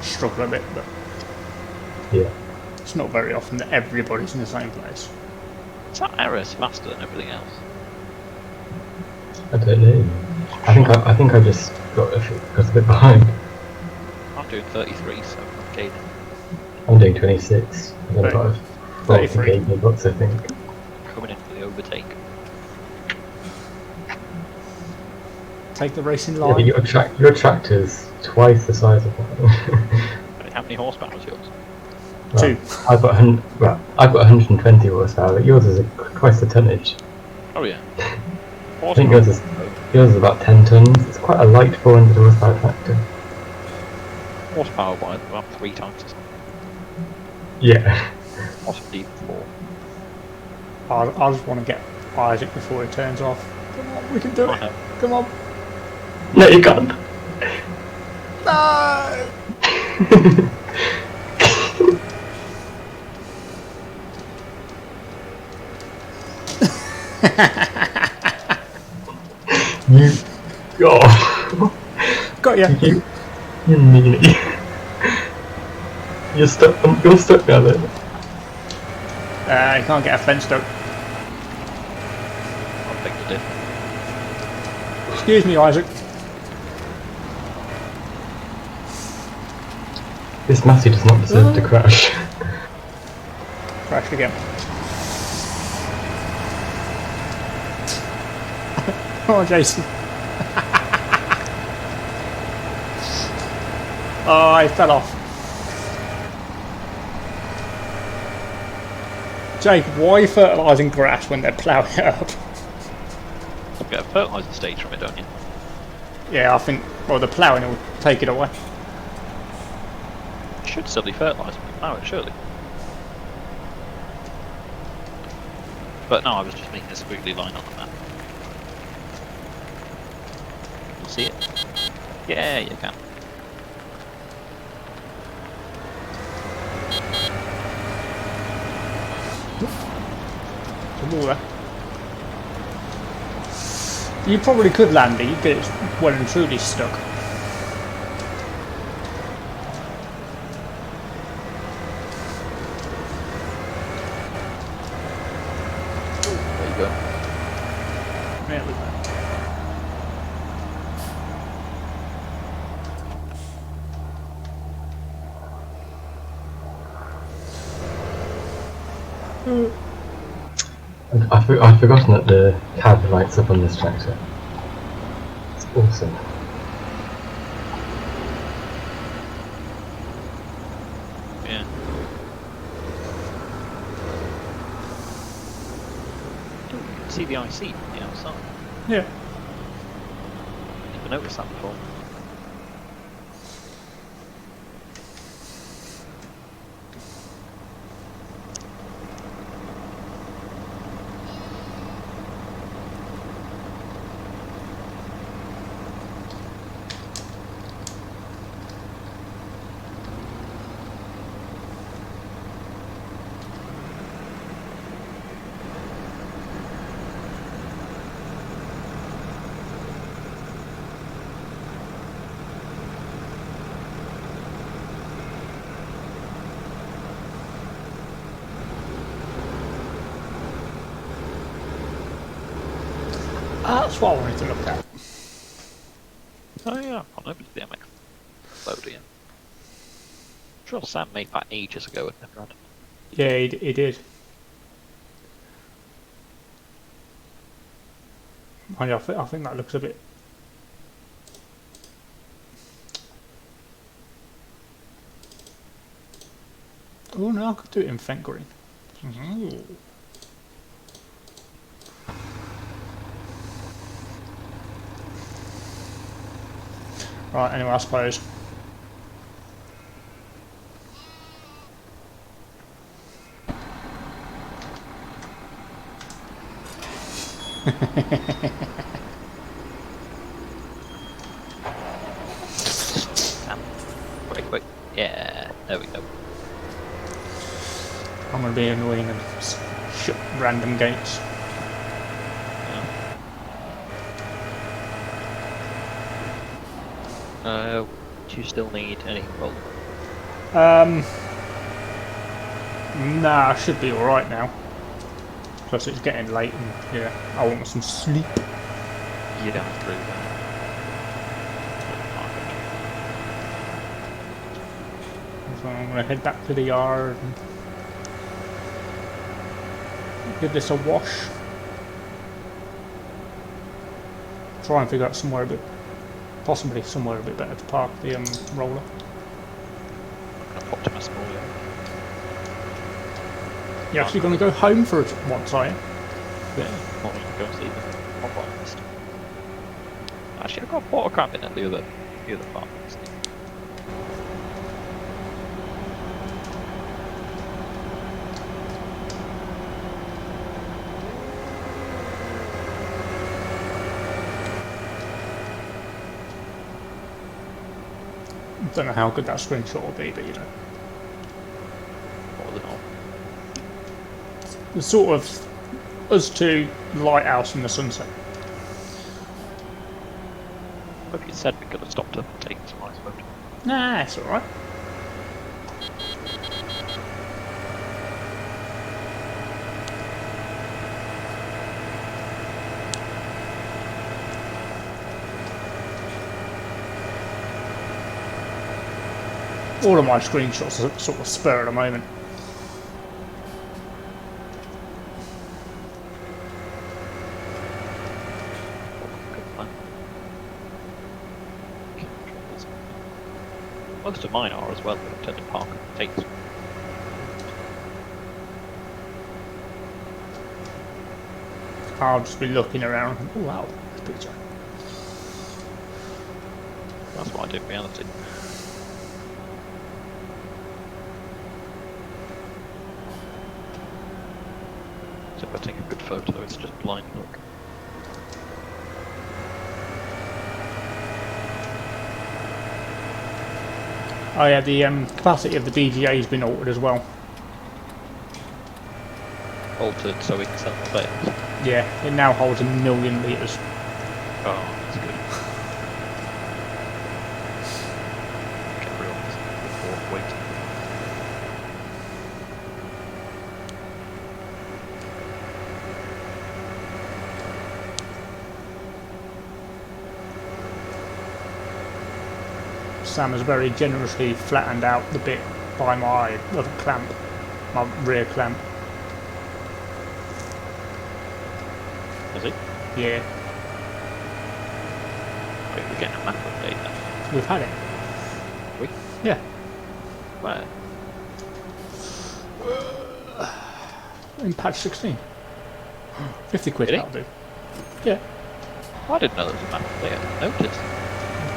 struggle a bit, but Yeah. it's not very often that everybody's in the same place. Is that Ares faster than everything else? I don't know. I think I just got a bit behind. I'm doing 33, so okay. I'm doing 26. I've got about 33. 40k bucks, I think. Coming in for the overtake. Take the racing Yeah, line. but your tractor's twice the size of mine. How many horsepower is yours? Two. I've got 120 horsepower, but yours is twice the tonnage. Oh yeah. I think yours is about 10 tons. It's quite a light 400 horsepower tractor. Horsepower wise, about 3 times as Yeah. possibly even 4. I just want to get Isaac before it turns off. Come on, we can do I it. know. Come on. No, you can't. No! You. Oh. Got ya. You meanie. You're stuck now then. You can't get a fence stuck. I'll think you did. Excuse me, Isaac. This Matty does not deserve to crash. Crashed again. Oh, Jason. Oh, I fell off. Jake, why are you fertilising grass when they're ploughing it up? You get a fertiliser stage from it, don't you? Yeah, I think, well, the ploughing will take it away. It should still be fertilised when you plough it, surely. But no, I was just making a squiggly line on the map. Can you see it? Yeah, you can. Some water. You probably could land it, you'd get it well and truly stuck. There you go. There we go. I'd forgotten that the cab lights up on this tractor. It's awesome. Yeah. You can see the IC from the outside. Yeah. Never noticed that before. That's what I wanted to look at. Oh yeah, I've gone over to the MX loader, yeah. I'm sure Sam made that ages ago and never had. Yeah, he did. I think that looks a bit... Oh no, I could do it in Fent Green. Ooh. Right, anyway, I suppose. Sam, quick. Yeah, there we go. I'm going to be annoying and shut random gates. Do you still need any roll? Nah, I should be alright now. Plus it's getting late and yeah, I want some sleep. You don't through that. So I'm going to head back to the yard and give this a wash. Try and figure out somewhere a bit, possibly somewhere a bit better to park the roller. I'm gonna pop to my small yard. You're actually going to go home for it once, are you? Yeah, not even go and see them. On my list. Actually, I got a porter crab in at the other part. Don't know how good that screenshot will be, but you know. More than all. The sort of us two lighthouse in the sunset. If you said we could have stopped to take some nice photos. Nah, it's alright. All of my screenshots are sort of spur at the moment. Good plan. Most of mine are as well, but I tend to park and take some. I'll just be looking around. Oh wow, that's a picture. That's what I do in reality. So if I take a good photo, it's just blind look. Oh yeah, the capacity of the BGA has been altered as well. Altered so we can sell the bales. Yeah, it now holds 1,000,000 litres. Oh, that's good. Get real before waiting. Sam has very generously flattened out the bit by my other clamp, my rear clamp. Is it? Yeah, Wait, we're getting a map update then. we've had it. We? Yeah. Where? In patch 16. 50 quid, Really? that'll do. Yeah. I didn't know there was a map update. I didn't notice.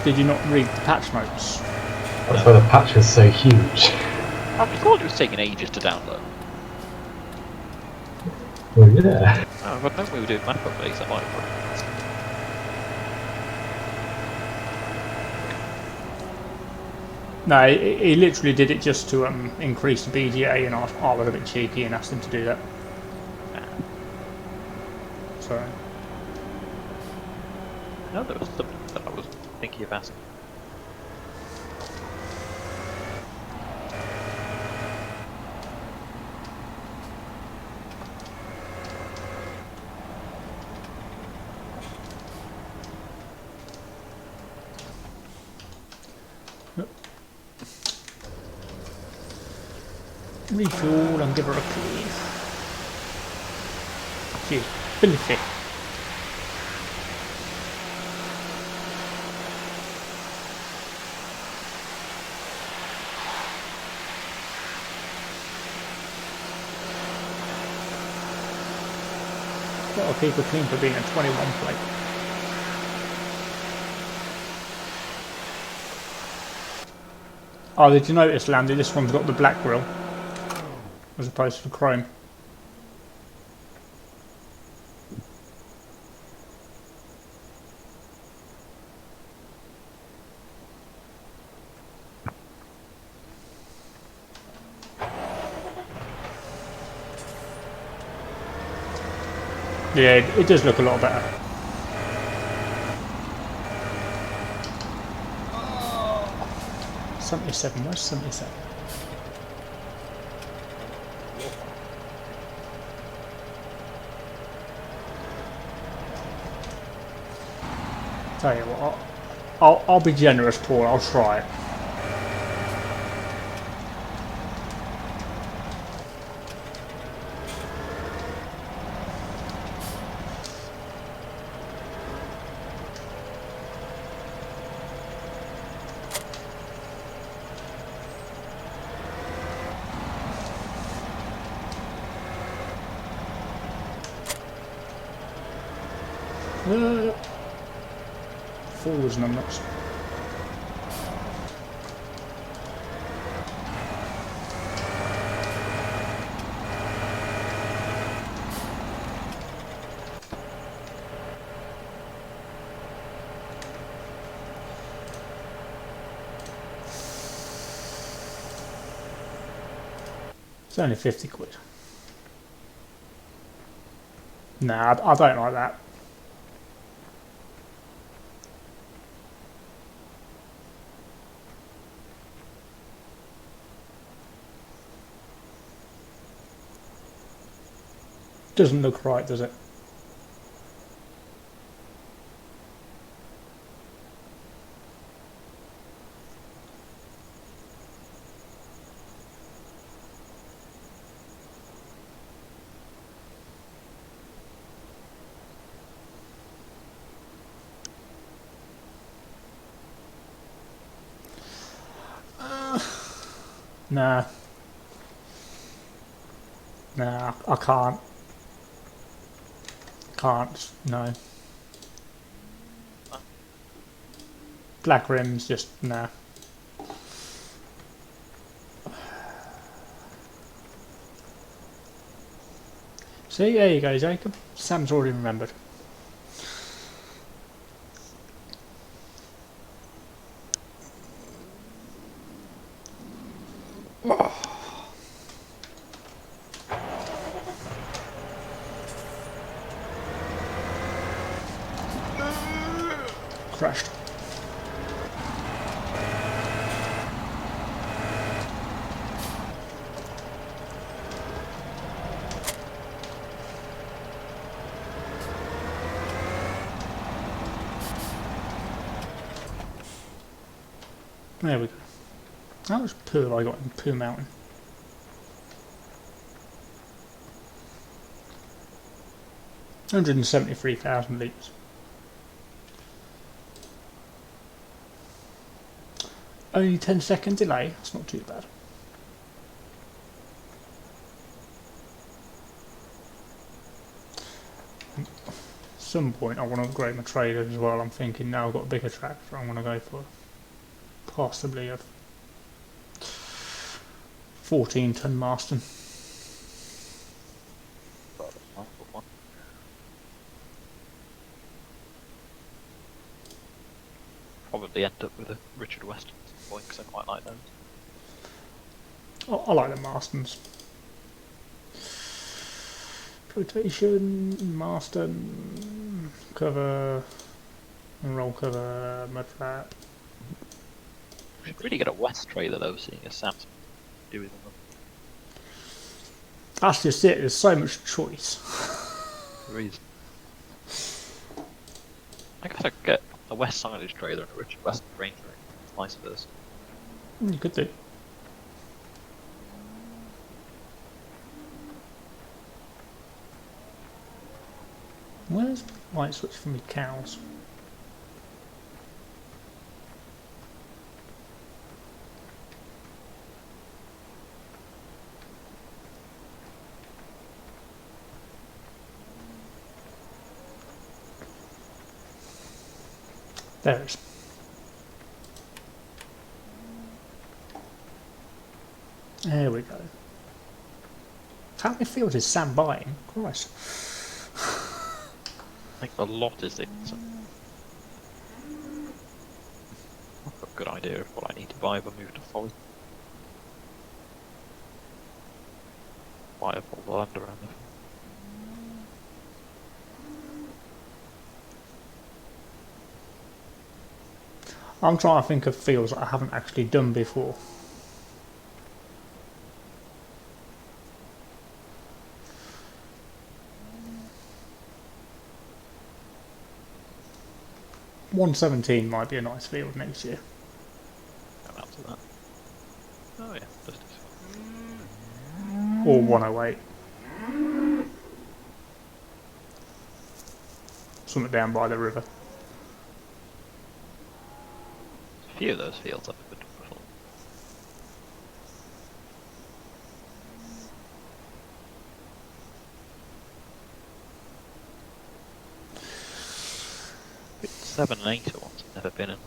Did you not read the patch notes? That's why the patch is so huge. I thought it was taking ages to download. Well, yeah. Oh, if I'd known we were doing map updates, I might have. No, he literally did it just to increase the BGA, and I was a bit cheeky and asked him to do that. So, No, there was something that I was thinking of asking. refuel and give her a key. Gee, Philly. That'll keep her clean for being a 21 plate. Oh, did you notice, Landy, this one's got the black grille as opposed to the chrome. Yeah, it does look a lot better. Oh, 77, where's 77? Tell you what, I'll be generous, Paul, I'll try it. Forwards and I'm not. It's only 50 quid. Nah, I don't like that. Doesn't look right, does it? Nah. Nah, I can't can't, no. Black rims, just nah. See, there you go, Jacob. Sam's already remembered. Crashed. There we go. How much poo have I got in Poo Mountain? $173,000 litres. Only 10-second delay, that's not too bad. At some point I want to upgrade my trailer as well. I'm thinking now I've got a bigger tractor, I'm going to go for possibly a 14-ton Marston. Probably end up with a Richard Weston at some point because I quite like those. I like the Marstons. Flotation, Marston, cover, and roll cover, mud flap. We should really get a West trailer though, seeing as Sam's doing them. That's just it, there's so much choice. There is. I guess I could get a West Silage trailer and a Richard Weston Ranger, vice versa. You could do. Where's the light switch for me cows? There it is. There we go. How many fields is Sam buying? Christ. I think a lot is it. So I've got a good idea of what I need to buy if I move to Folly. Buy up all the land around there. I'm trying to think of fields that I haven't actually done before. $117 might be a nice field next year. Come out to that. Oh yeah, just as Or 108. Something down by the river. a few of those fields I've been to before. It's 7 and 8 are ones I've never been in.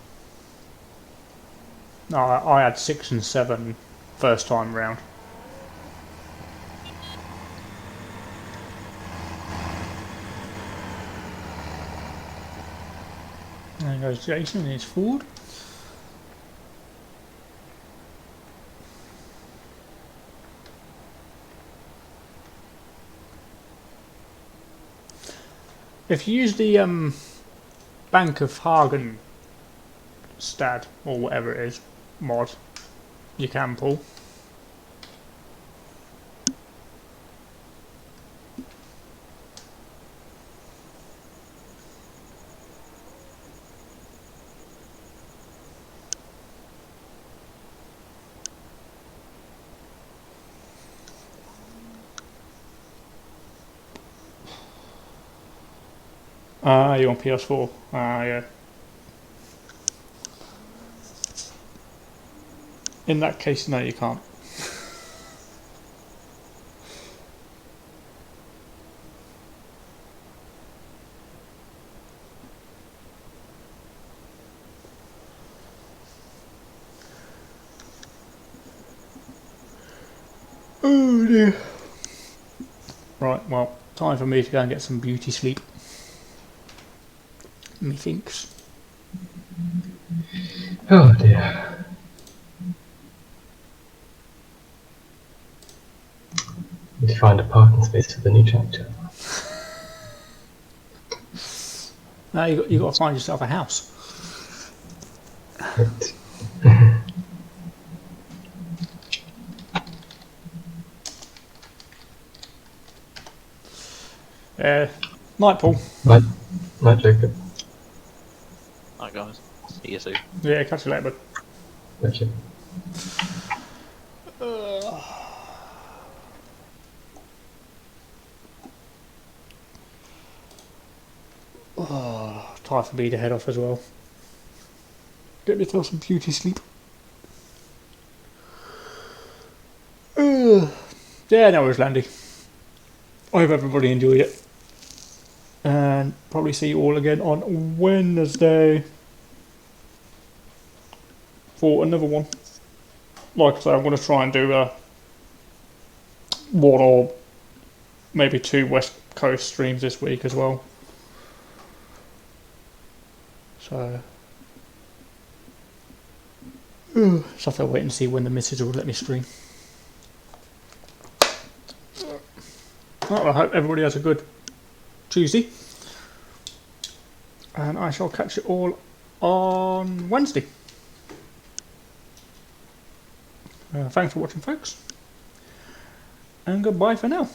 No, I had 6 and 7 first time round. There goes Jason in his Ford. If you use the Bank of Hagen stat or whatever it is mod, you can pull. Ah, you want PS4? Ah, yeah. In that case, no, you can't. Oh dear. Right, well, time for me to go and get some beauty sleep. Methinks. Oh dear. Need to find a parking space for the new tractor. Now you got to find yourself a house. Right. Night, Paul. Right, right, Jacob. Alright, guys. See you soon. Yeah, catch you later, bud. Gotcha. Time for me to head off as well. Get myself some beauty sleep. Yeah, no worries, Landy. I hope everybody enjoyed it. And probably see you all again on Wednesday for another one. Like I say, I'm going to try and do one or maybe 2 West Coast streams this week as well. So, just have to wait and see when the missus will let me stream. Well, I hope everybody has a good Tuesday. And I shall catch you all on Wednesday. Thanks for watching, folks. And goodbye for now.